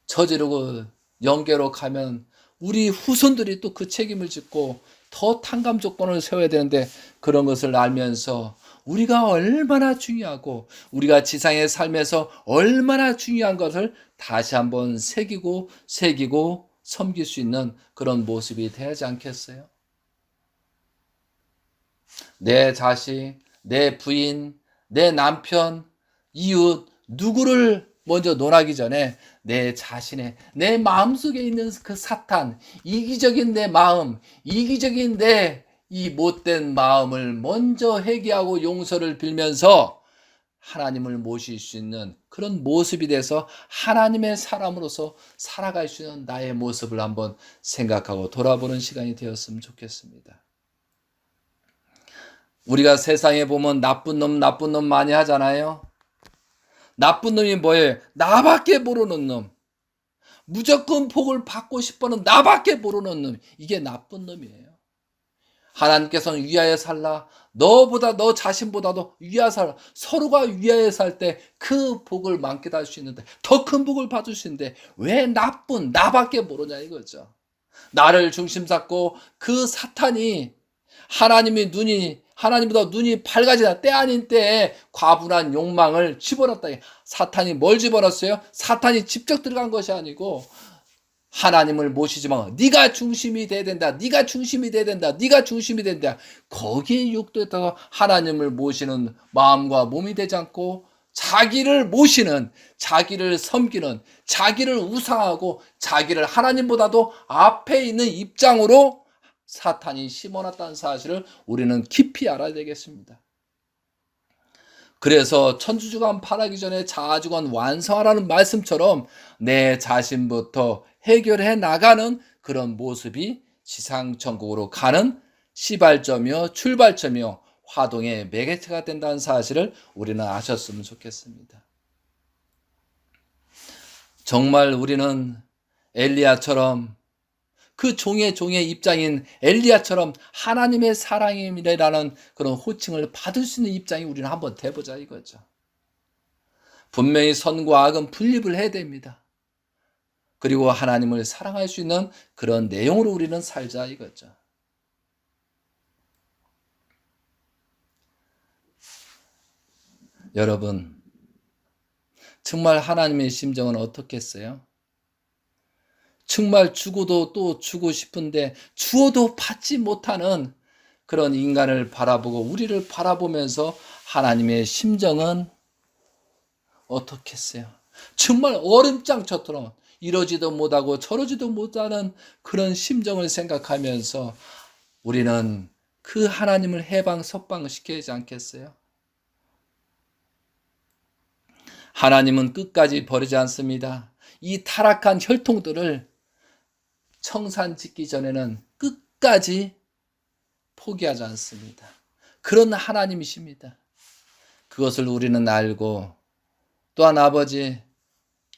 저지르고 영계로 가면 우리 후손들이 또 그 책임을 짓고 더 탕감 조건을 세워야 되는데 그런 것을 알면서 우리가 얼마나 중요하고 우리가 지상의 삶에서 얼마나 중요한 것을 다시 한번 새기고 섬길 수 있는 그런 모습이 되지 않겠어요? 내 자식, 내 부인, 내 남편, 이웃 누구를 먼저 논하기 전에 내 마음속에 있는 그 사탄, 이기적인 내 마음, 이기적인 내 이 못된 마음을 먼저 회개하고 용서를 빌면서 하나님을 모실 수 있는 그런 모습이 돼서 하나님의 사람으로서 살아갈 수 있는 나의 모습을 한번 생각하고 돌아보는 시간이 되었으면 좋겠습니다. 우리가 세상에 보면 나쁜 놈 많이 하잖아요. 나쁜 놈이 뭐예요? 나밖에 모르는 놈. 무조건 복을 받고 싶어하는 나밖에 모르는 놈. 이게 나쁜 놈이에요. 하나님께서는 위하여 살라. 너 자신보다도 위하여 살라. 서로가 위하여 살 때 그 복을 만끽할 수 있는데 더 큰 복을 받을 수 있는데 왜 나밖에 모르냐 이거죠. 나를 중심 잡고 그 사탄이 하나님보다 눈이 밝아지나 때 아닌 때에 과분한 욕망을 집어넣었다. 사탄이 뭘 집어넣었어요? 사탄이 직접 들어간 것이 아니고 하나님을 모시지만 네가 중심이 돼야 된다. 네가 중심이 돼야 된다. 네가 중심이 된다. 거기에 욕도에다가 하나님을 모시는 마음과 몸이 되지 않고 자기를 모시는, 자기를 섬기는, 자기를 우상하고 자기를 하나님보다도 앞에 있는 입장으로 사탄이 심어놨다는 사실을 우리는 깊이 알아야 되겠습니다. 그래서 천주주간 파하기 전에 자아주간 완성하라는 말씀처럼 내 자신부터 해결해 나가는 그런 모습이 지상천국으로 가는 시발점이요 출발점이요 화동의 매개체가 된다는 사실을 우리는 아셨으면 좋겠습니다. 정말 우리는 엘리야처럼 그 종의 입장인 엘리야처럼 하나님의 사랑이라는 그런 호칭을 받을 수 있는 입장이 우리는 한번 돼보자 이거죠. 분명히 선과 악은 분립을 해야 됩니다. 그리고 하나님을 사랑할 수 있는 그런 내용으로 우리는 살자 이거죠. 여러분, 정말 하나님의 심정은 어떻겠어요? 정말 주고도 또 주고 싶은데 주어도 받지 못하는 그런 인간을 바라보고 우리를 바라보면서 하나님의 심정은 어떻겠어요? 정말 얼음장처럼 이러지도 못하고 저러지도 못하는 그런 심정을 생각하면서 우리는 그 하나님을 해방시켜야지 않겠어요? 하나님은 끝까지 버리지 않습니다. 이 타락한 혈통들을 청산 짓기 전에는 끝까지 포기하지 않습니다. 그런 하나님이십니다. 그것을 우리는 알고 또한 아버지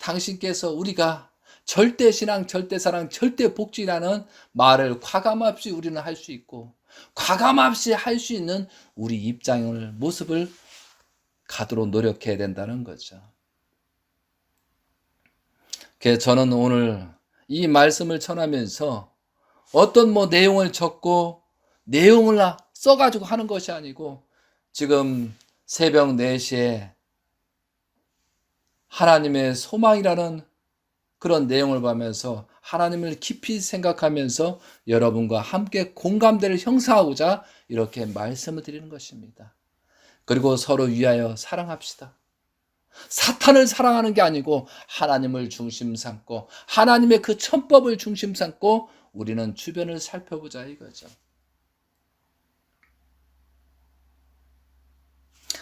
당신께서 우리가 절대 신앙, 절대 사랑, 절대 복지라는 말을 과감없이 우리는 할 수 있고 과감없이 할 수 있는 우리 입장을 모습을 가도록 노력해야 된다는 거죠. 그래서 저는 오늘 이 말씀을 전하면서 어떤 내용을 적고 내용을 써가지고 하는 것이 아니고 지금 새벽 4시에 하나님의 소망이라는 그런 내용을 보면서 하나님을 깊이 생각하면서 여러분과 함께 공감대를 형성하고자 이렇게 말씀을 드리는 것입니다. 그리고 서로 위하여 사랑합시다. 사탄을 사랑하는 게 아니고 하나님을 중심 삼고 하나님의 그 천법을 중심 삼고 우리는 주변을 살펴보자 이거죠.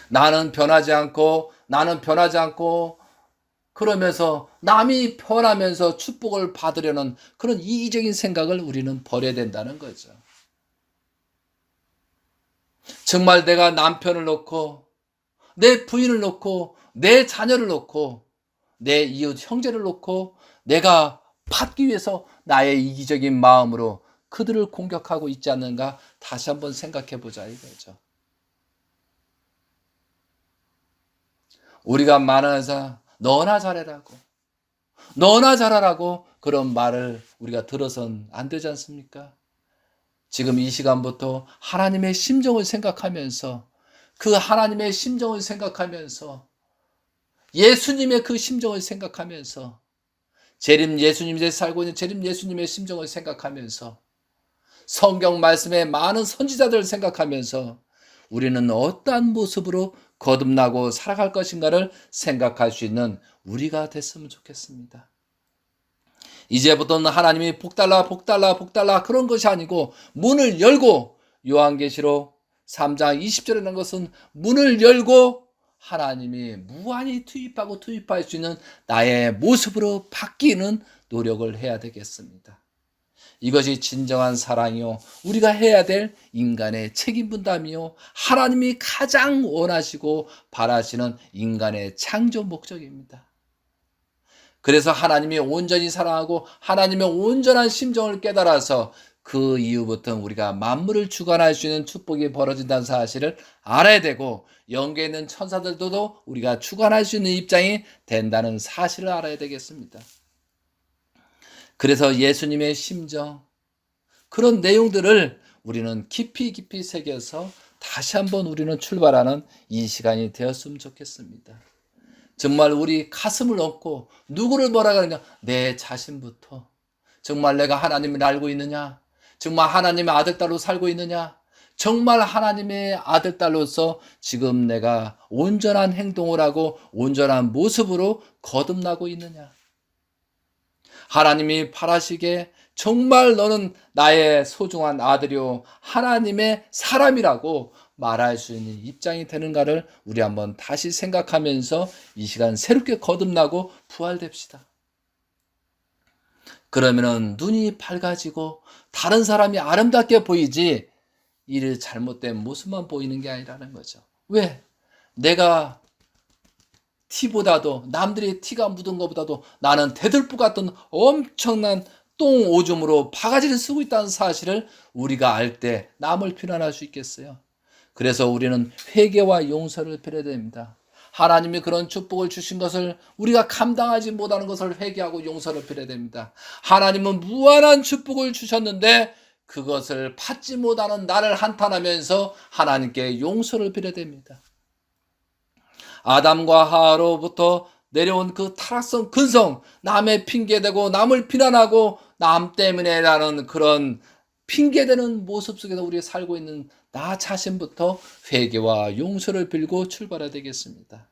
나는 변하지 않고 그러면서 남이 변하면서 축복을 받으려는 그런 이기적인 생각을 우리는 버려야 된다는 거죠. 정말 내가 남편을 놓고 내 부인을 놓고 내 자녀를 놓고 내 이웃 형제를 놓고 내가 받기 위해서 나의 이기적인 마음으로 그들을 공격하고 있지 않는가 다시 한번 생각해 보자 이거죠. 우리가 많아서 너나 잘해라고 너나 잘하라고 그런 말을 우리가 들어선 안 되지 않습니까? 지금 이 시간부터 하나님의 심정을 생각하면서 그 하나님의 심정을 생각하면서 예수님의 그 심정을 생각하면서 재림 예수님이 살고 있는 재림 예수님의 심정을 생각하면서 성경 말씀의 많은 선지자들을 생각하면서 우리는 어떠한 모습으로 거듭나고 살아갈 것인가를 생각할 수 있는 우리가 됐으면 좋겠습니다. 이제부터는 하나님이 복달라 그런 것이 아니고 문을 열고 요한계시록 3장 20절이라는 것은 문을 열고 하나님이 무한히 투입할 수 있는 나의 모습으로 바뀌는 노력을 해야 되겠습니다. 이것이 진정한 사랑이요 우리가 해야 될 인간의 책임 분담이요 하나님이 가장 원하시고 바라시는 인간의 창조 목적입니다. 그래서 하나님이 온전히 사랑하고 하나님의 온전한 심정을 깨달아서 그 이후부터 우리가 만물을 주관할 수 있는 축복이 벌어진다는 사실을 알아야 되고 영계에 있는 천사들도 우리가 주관할 수 있는 입장이 된다는 사실을 알아야 되겠습니다. 그래서 예수님의 심정 그런 내용들을 우리는 깊이 새겨서 다시 한번 우리는 출발하는 이 시간이 되었으면 좋겠습니다. 정말 우리 가슴을 얹고 누구를 뭐라 그러냐 내 자신부터 정말 내가 하나님을 알고 있느냐 정말 하나님의 아들딸로 살고 있느냐 정말 하나님의 아들딸로서 지금 내가 온전한 행동을 하고 온전한 모습으로 거듭나고 있느냐 하나님이 바라시기에 정말 너는 나의 소중한 아들이요 하나님의 사람이라고 말할 수 있는 입장이 되는가를 우리 한번 다시 생각하면서 이 시간 새롭게 거듭나고 부활됩시다. 그러면은 눈이 밝아지고 다른 사람이 아름답게 보이지 이 잘못된 모습만 보이는 게 아니라는 거죠. 왜? 내가 티보다도 남들의 티가 묻은 것보다도 나는 대들보 같은 엄청난 똥 오줌으로 바가지를 쓰고 있다는 사실을 우리가 알 때 남을 비난할 수 있겠어요. 그래서 우리는 회개와 용서를 빌어야 됩니다. 하나님이 그런 축복을 주신 것을 우리가 감당하지 못하는 것을 회개하고 용서를 빌어야 됩니다. 하나님은 무한한 축복을 주셨는데 그것을 받지 못하는 나를 한탄하면서 하나님께 용서를 빌어야 됩니다. 아담과 하와로부터 내려온 그 타락성 근성 남의 핑계대고 남을 비난하고 남 때문에라는 그런 핑계대는 모습 속에서 우리가 살고 있는 나 자신부터 회개와 용서를 빌고 출발해야 되겠습니다.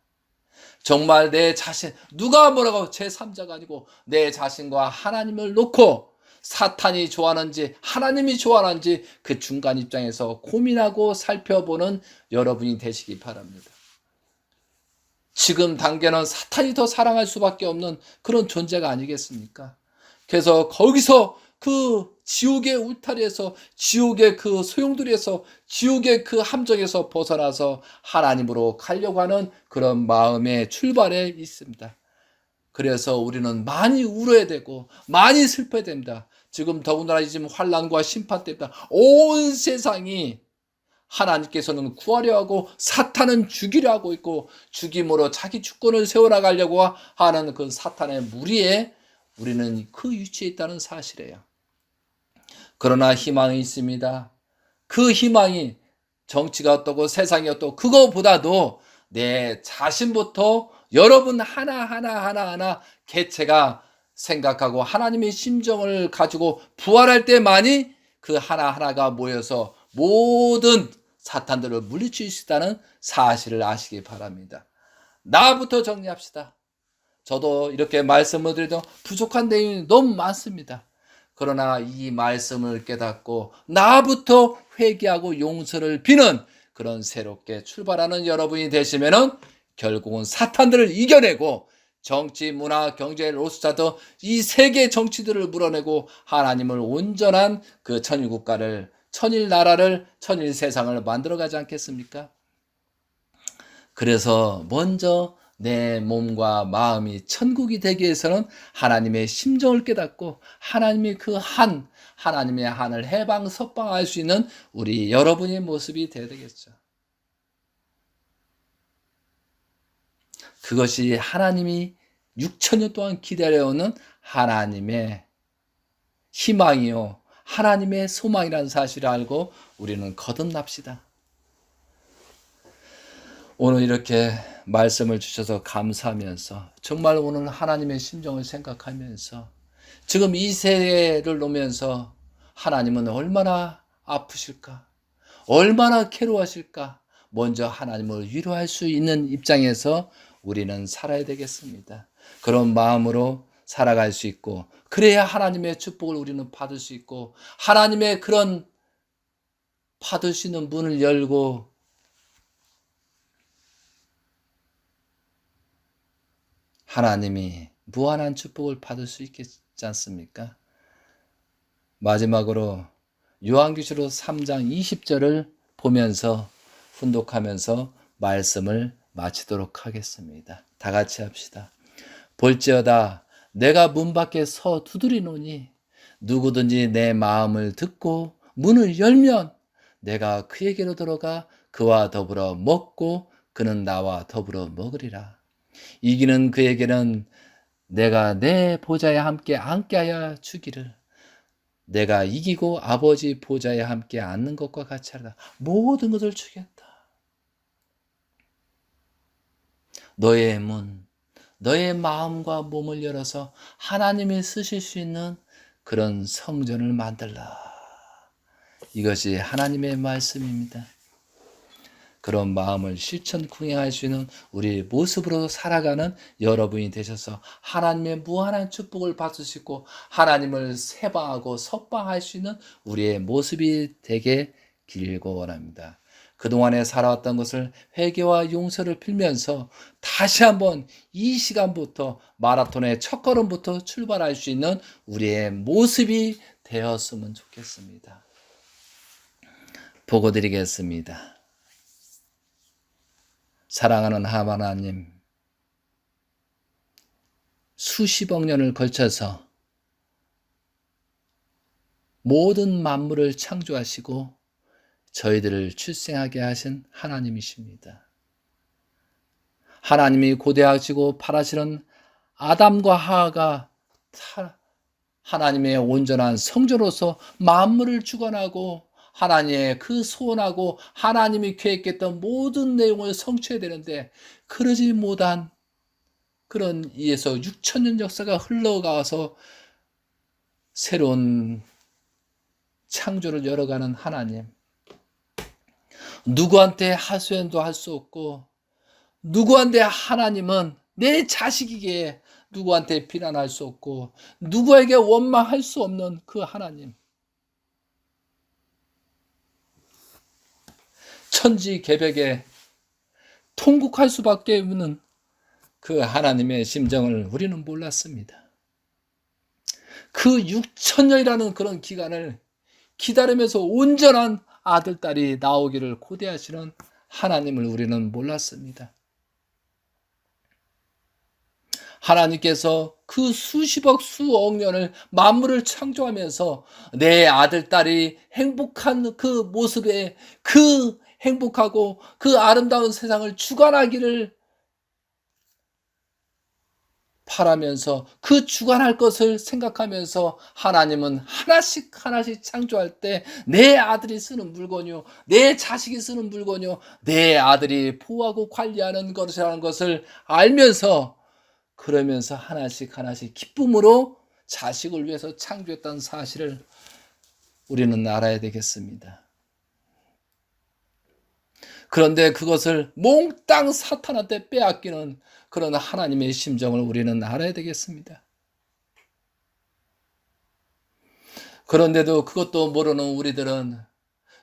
정말 내 자신 누가 뭐라고 제3자가 아니고 내 자신과 하나님을 놓고 사탄이 좋아하는지 하나님이 좋아하는지 그 중간 입장에서 고민하고 살펴보는 여러분이 되시기 바랍니다. 지금 단계는 사탄이 더 사랑할 수밖에 없는 그런 존재가 아니겠습니까? 그래서 거기서 그 지옥의 울타리에서 지옥의 그 소용돌이에서 지옥의 그 함정에서 벗어나서 하나님으로 가려고 하는 그런 마음의 출발에 있습니다. 그래서 우리는 많이 울어야 되고 많이 슬퍼야 됩니다. 지금 더군다나 지금 환난과 심판 때입니다. 온 세상이 하나님께서는 구하려 하고 사탄은 죽이려 하고 있고 죽임으로 자기 주권을 세워나가려고 하는 그 사탄의 무리에 우리는 그 위치에 있다는 사실이에요. 그러나 희망이 있습니다. 그 희망이 정치가 어떻고 세상이 어떻고 그거보다도 내 자신부터 여러분 하나 개체가 생각하고 하나님의 심정을 가지고 부활할 때만이 그 하나하나가 모여서 모든 사탄들을 물리칠 수 있다는 사실을 아시기 바랍니다. 나부터 정리합시다. 저도 이렇게 말씀을 드려도 부족한 내용이 너무 많습니다. 그러나 이 말씀을 깨닫고 나부터 회개하고 용서를 비는 그런 새롭게 출발하는 여러분이 되시면은 결국은 사탄들을 이겨내고 정치, 문화, 경제, 로스타드 이 세계 정치들을 물어내고 하나님을 온전한 그 천일 국가를, 천일 나라를, 천일 세상을 만들어가지 않겠습니까? 그래서 먼저 내 몸과 마음이 천국이 되기 위해서는 하나님의 심정을 깨닫고 하나님의 하나님의 한을 해방 석방할 수 있는 우리 여러분의 모습이 되어야 되겠죠. 그것이 하나님이 6천년 동안 기다려오는 하나님의 희망이요 하나님의 소망이라는 사실을 알고 우리는 거듭납시다. 오늘 이렇게 말씀을 주셔서 감사하면서 정말 오늘 하나님의 심정을 생각하면서 지금 이 세대를 놓으면서 하나님은 얼마나 아프실까? 얼마나 괴로워하실까? 먼저 하나님을 위로할 수 있는 입장에서 우리는 살아야 되겠습니다. 그런 마음으로 살아갈 수 있고 그래야 하나님의 축복을 우리는 받을 수 있고 하나님의 그런 받을 수 있는 문을 열고 하나님이 무한한 축복을 받을 수 있겠지 않습니까? 마지막으로 요한계시록 3장 20절을 보면서 훈독하면서 말씀을 마치도록 하겠습니다. 다 같이 합시다. 볼지어다 내가 문 밖에 서 두드리노니 누구든지 내 마음을 듣고 문을 열면 내가 그에게로 들어가 그와 더불어 먹고 그는 나와 더불어 먹으리라. 이기는 그에게는 내가 내 보좌에 함께 앉게 하여 주기를 내가 이기고 아버지 보좌에 함께 앉는 것과 같이 하리라. 모든 것을 주겠다. 너의 문, 너의 마음과 몸을 열어서 하나님이 쓰실 수 있는 그런 성전을 만들라. 이것이 하나님의 말씀입니다. 그런 마음을 실천궁행할 수 있는 우리 모습으로 살아가는 여러분이 되셔서 하나님의 무한한 축복을 받을 수 있고 하나님을 세방하고 석방할 수 있는 우리의 모습이 되게 길고 원합니다. 그동안에 살아왔던 것을 회개와 용서를 빌면서 다시 한번 이 시간부터 마라톤의 첫걸음부터 출발할 수 있는 우리의 모습이 되었으면 좋겠습니다. 보고 드리겠습니다. 사랑하는 하나님, 수십억 년을 걸쳐서 모든 만물을 창조하시고 저희들을 출생하게 하신 하나님이십니다. 하나님이 고대하시고 바라시는 아담과 하와가 하나님의 온전한 성전으로서 만물을 주관하고 하나님의 그 소원하고 하나님이 계획했던 모든 내용을 성취해야 되는데 그러지 못한 그런 이에서 6천년 역사가 흘러가서 새로운 창조를 열어가는 하나님, 누구한테 하소연도 할 수 없고 누구한테 하나님은 내 자식이기에 누구한테 비난할 수 없고 누구에게 원망할 수 없는 그 하나님, 천지개벽에 통곡할 수밖에 없는 그 하나님의 심정을 우리는 몰랐습니다. 그 6천년이라는 그런 기간을 기다리면서 온전한 아들, 딸이 나오기를 고대하시는 하나님을 우리는 몰랐습니다. 하나님께서 그 수십억 수억 년을 만물을 창조하면서 내 아들 딸이 행복한 그 모습에 그 행복하고 그 아름다운 세상을 주관하기를 바라면서 그 주관할 것을 생각하면서 하나님은 하나씩 하나씩 창조할 때 내 아들이 쓰는 물건이요, 내 자식이 쓰는 물건이요, 내 아들이 보호하고 관리하는 것이라는 것을 알면서, 그러면서 하나씩 하나씩 기쁨으로 자식을 위해서 창조했다는 사실을 우리는 알아야 되겠습니다. 그런데 그것을 몽땅 사탄한테 빼앗기는 그런 하나님의 심정을 우리는 알아야 되겠습니다. 그런데도 그것도 모르는 우리들은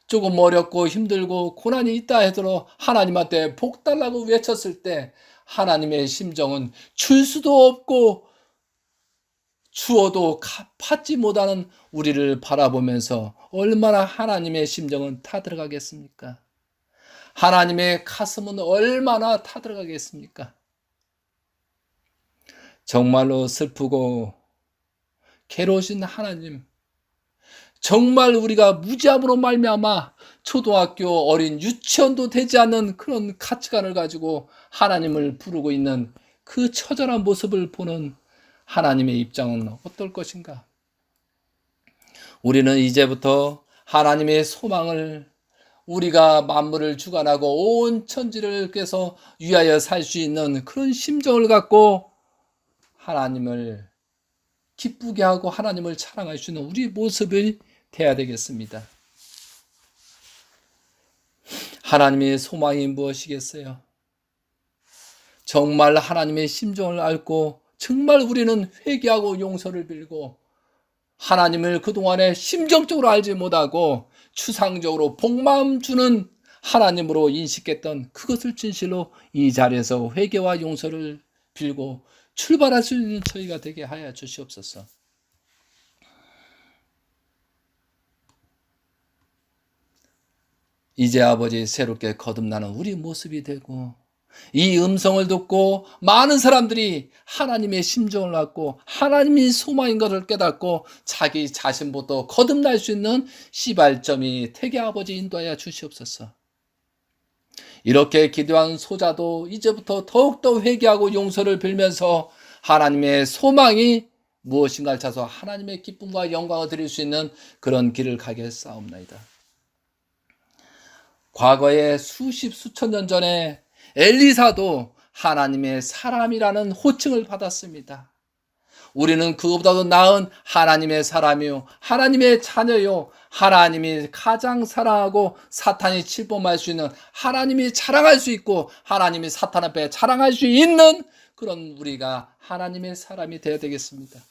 조금 어렵고 힘들고 고난이 있다 하더라도 하나님한테 복 달라고 외쳤을 때 하나님의 심정은 줄 수도 없고 주어도 받지 못하는 우리를 바라보면서 얼마나 하나님의 심정은 타들어가겠습니까? 하나님의 가슴은 얼마나 타들어가겠습니까? 정말로 슬프고 괴로우신 하나님, 정말 우리가 무지함으로 말미암아 초등학교 어린 유치원도 되지 않는 그런 가치관을 가지고 하나님을 부르고 있는 그 처절한 모습을 보는 하나님의 입장은 어떨 것인가? 우리는 이제부터 하나님의 소망을, 우리가 만물을 주관하고 온 천지를 께서 위하여 살 수 있는 그런 심정을 갖고 하나님을 기쁘게 하고 하나님을 사랑할 수 있는 우리 모습이 돼야 되겠습니다. 하나님의 소망이 무엇이겠어요? 정말 하나님의 심정을 알고 정말 우리는 회개하고 용서를 빌고 하나님을 그동안에 심정적으로 알지 못하고 추상적으로 복만 주는 하나님으로 인식했던 그것을 진실로 이 자리에서 회개와 용서를 빌고 출발할 수 있는 저희가 되게 하여 주시옵소서. 이제 아버지 새롭게 거듭나는 우리 모습이 되고 이 음성을 듣고 많은 사람들이 하나님의 심정을 갖고 하나님이 소망인 것을 깨닫고 자기 자신부터 거듭날 수 있는 시발점이 되게 아버지 인도하여 주시옵소서. 이렇게 기도한 소자도 이제부터 더욱더 회개하고 용서를 빌면서 하나님의 소망이 무엇인가를 찾아서 하나님의 기쁨과 영광을 드릴 수 있는 그런 길을 가겠사옵나이다. 과거에 수천 년 전에 엘리사도 하나님의 사람이라는 호칭을 받았습니다. 우리는 그것보다도 나은 하나님의 사람이요, 하나님의 자녀요, 하나님이 가장 사랑하고 사탄이 침범할 수 있는, 하나님이 자랑할 수 있고 하나님이 사탄 앞에 자랑할 수 있는 그런 우리가 하나님의 사람이 되어야 되겠습니다.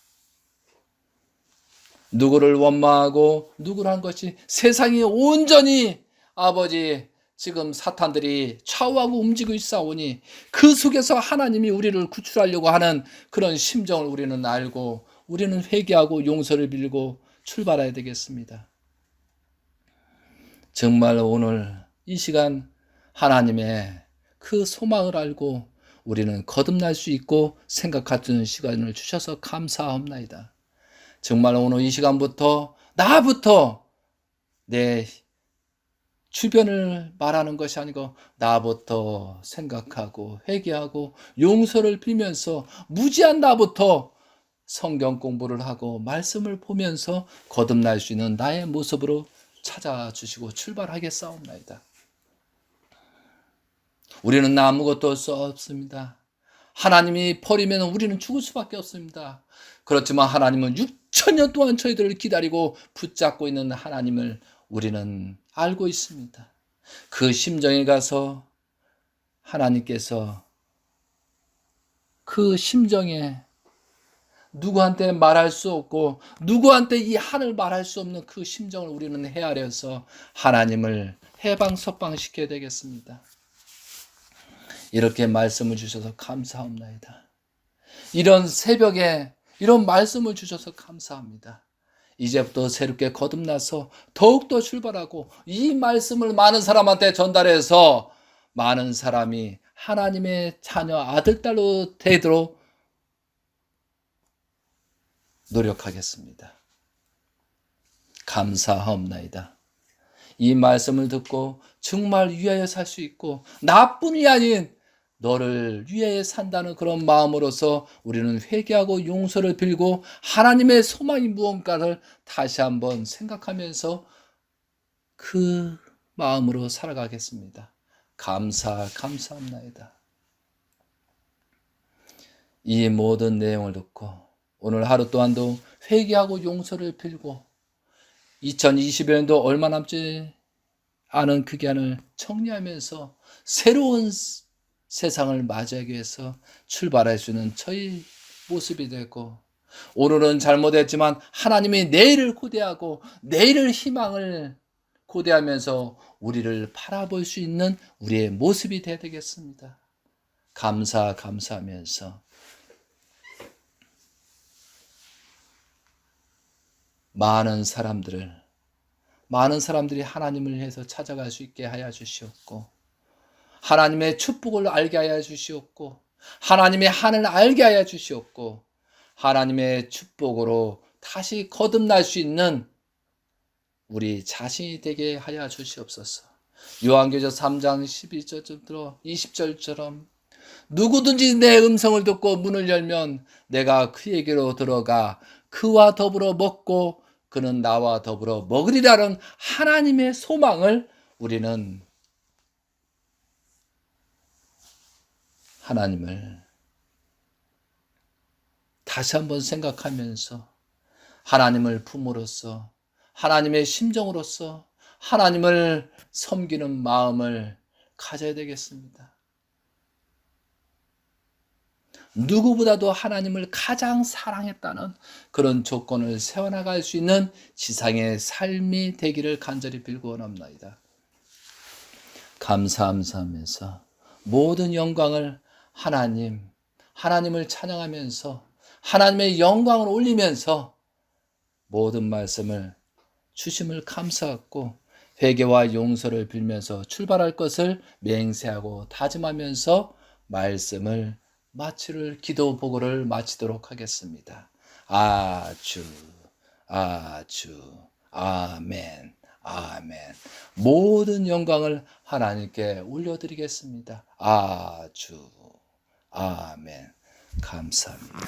누구를 원망하고 누구를 한 것이 세상이 온전히 아버지 지금 사탄들이 좌우하고 움직이고 있사오니 그 속에서 하나님이 우리를 구출하려고 하는 그런 심정을 우리는 알고 우리는 회개하고 용서를 빌고 출발해야 되겠습니다. 정말 오늘 이 시간 하나님의 그 소망을 알고 우리는 거듭날 수 있고 생각하는 시간을 주셔서 감사합니다. 정말 오늘 이 시간부터 나부터 내 주변을 말하는 것이 아니고 나부터 생각하고 회개하고 용서를 빌면서 무지한 나부터 성경 공부를 하고 말씀을 보면서 거듭날 수 있는 나의 모습으로 찾아주시고 출발하겠사옵나이다. 우리는 아무것도 할 수 없습니다. 하나님이 버리면 우리는 죽을 수밖에 없습니다. 그렇지만 하나님은 6,000년 동안 저희들을 기다리고 붙잡고 있는 하나님을 우리는 알고 있습니다. 그 심정에 가서 하나님께서 그 심정에 누구한테 말할 수 없고 누구한테 이 한을 말할 수 없는 그 심정을 우리는 헤아려서 하나님을 해방석방시켜야 되겠습니다. 이렇게 말씀을 주셔서 감사합니다. 이런 새벽에 이런 말씀을 주셔서 감사합니다. 이제부터 새롭게 거듭나서 더욱더 출발하고 이 말씀을 많은 사람한테 전달해서 많은 사람이 하나님의 자녀 아들, 딸로 되도록 노력하겠습니다. 감사하옵나이다. 이 말씀을 듣고 정말 위하여 살 수 있고 나뿐이 아닌 너를 위하여 산다는 그런 마음으로서 우리는 회개하고 용서를 빌고 하나님의 소망이 무언가를 다시 한번 생각하면서 그 마음으로 살아가겠습니다. 감사합나이다. 이 모든 내용을 듣고 오늘 하루 또한도 회개하고 용서를 빌고 2020년도 얼마 남지 않은 그 기간을 정리하면서 새로운 세상을 맞이하기 위해서 출발할 수 있는 저희 모습이 되고, 오늘은 잘못했지만 하나님이 내일을 고대하고 내일을 희망을 고대하면서 우리를 바라볼 수 있는 우리의 모습이 되어야 되겠습니다. 감사하면서 많은 사람들이 하나님을 위해서 찾아갈 수 있게 하여 주시옵고, 하나님의 축복을 알게 하여 주시옵고, 하나님의 하늘을 알게 하여 주시옵고, 하나님의 축복으로 다시 거듭날 수 있는 우리 자신이 되게 하여 주시옵소서. 요한계시록 3장 12절부터 20절처럼 누구든지 내 음성을 듣고 문을 열면 내가 그에게로 들어가 그와 더불어 먹고 그는 나와 더불어 먹으리라는 하나님의 소망을 우리는 하나님을 다시 한번 생각하면서 하나님을 품으로써 하나님의 심정으로서 하나님을 섬기는 마음을 가져야 되겠습니다. 누구보다도 하나님을 가장 사랑했다는 그런 조건을 세워나갈 수 있는 지상의 삶이 되기를 간절히 빌고 원합니다. 감사하면서 모든 영광을 하나님을 찬양하면서 하나님의 영광을 올리면서 모든 말씀을 주심을 감사하고 회개와 용서를 빌면서 출발할 것을 맹세하고 다짐하면서 말씀을 마치를 기도 보고를 마치도록 하겠습니다. 아주 아멘. 모든 영광을 하나님께 올려드리겠습니다. 아멘. 감사합니다.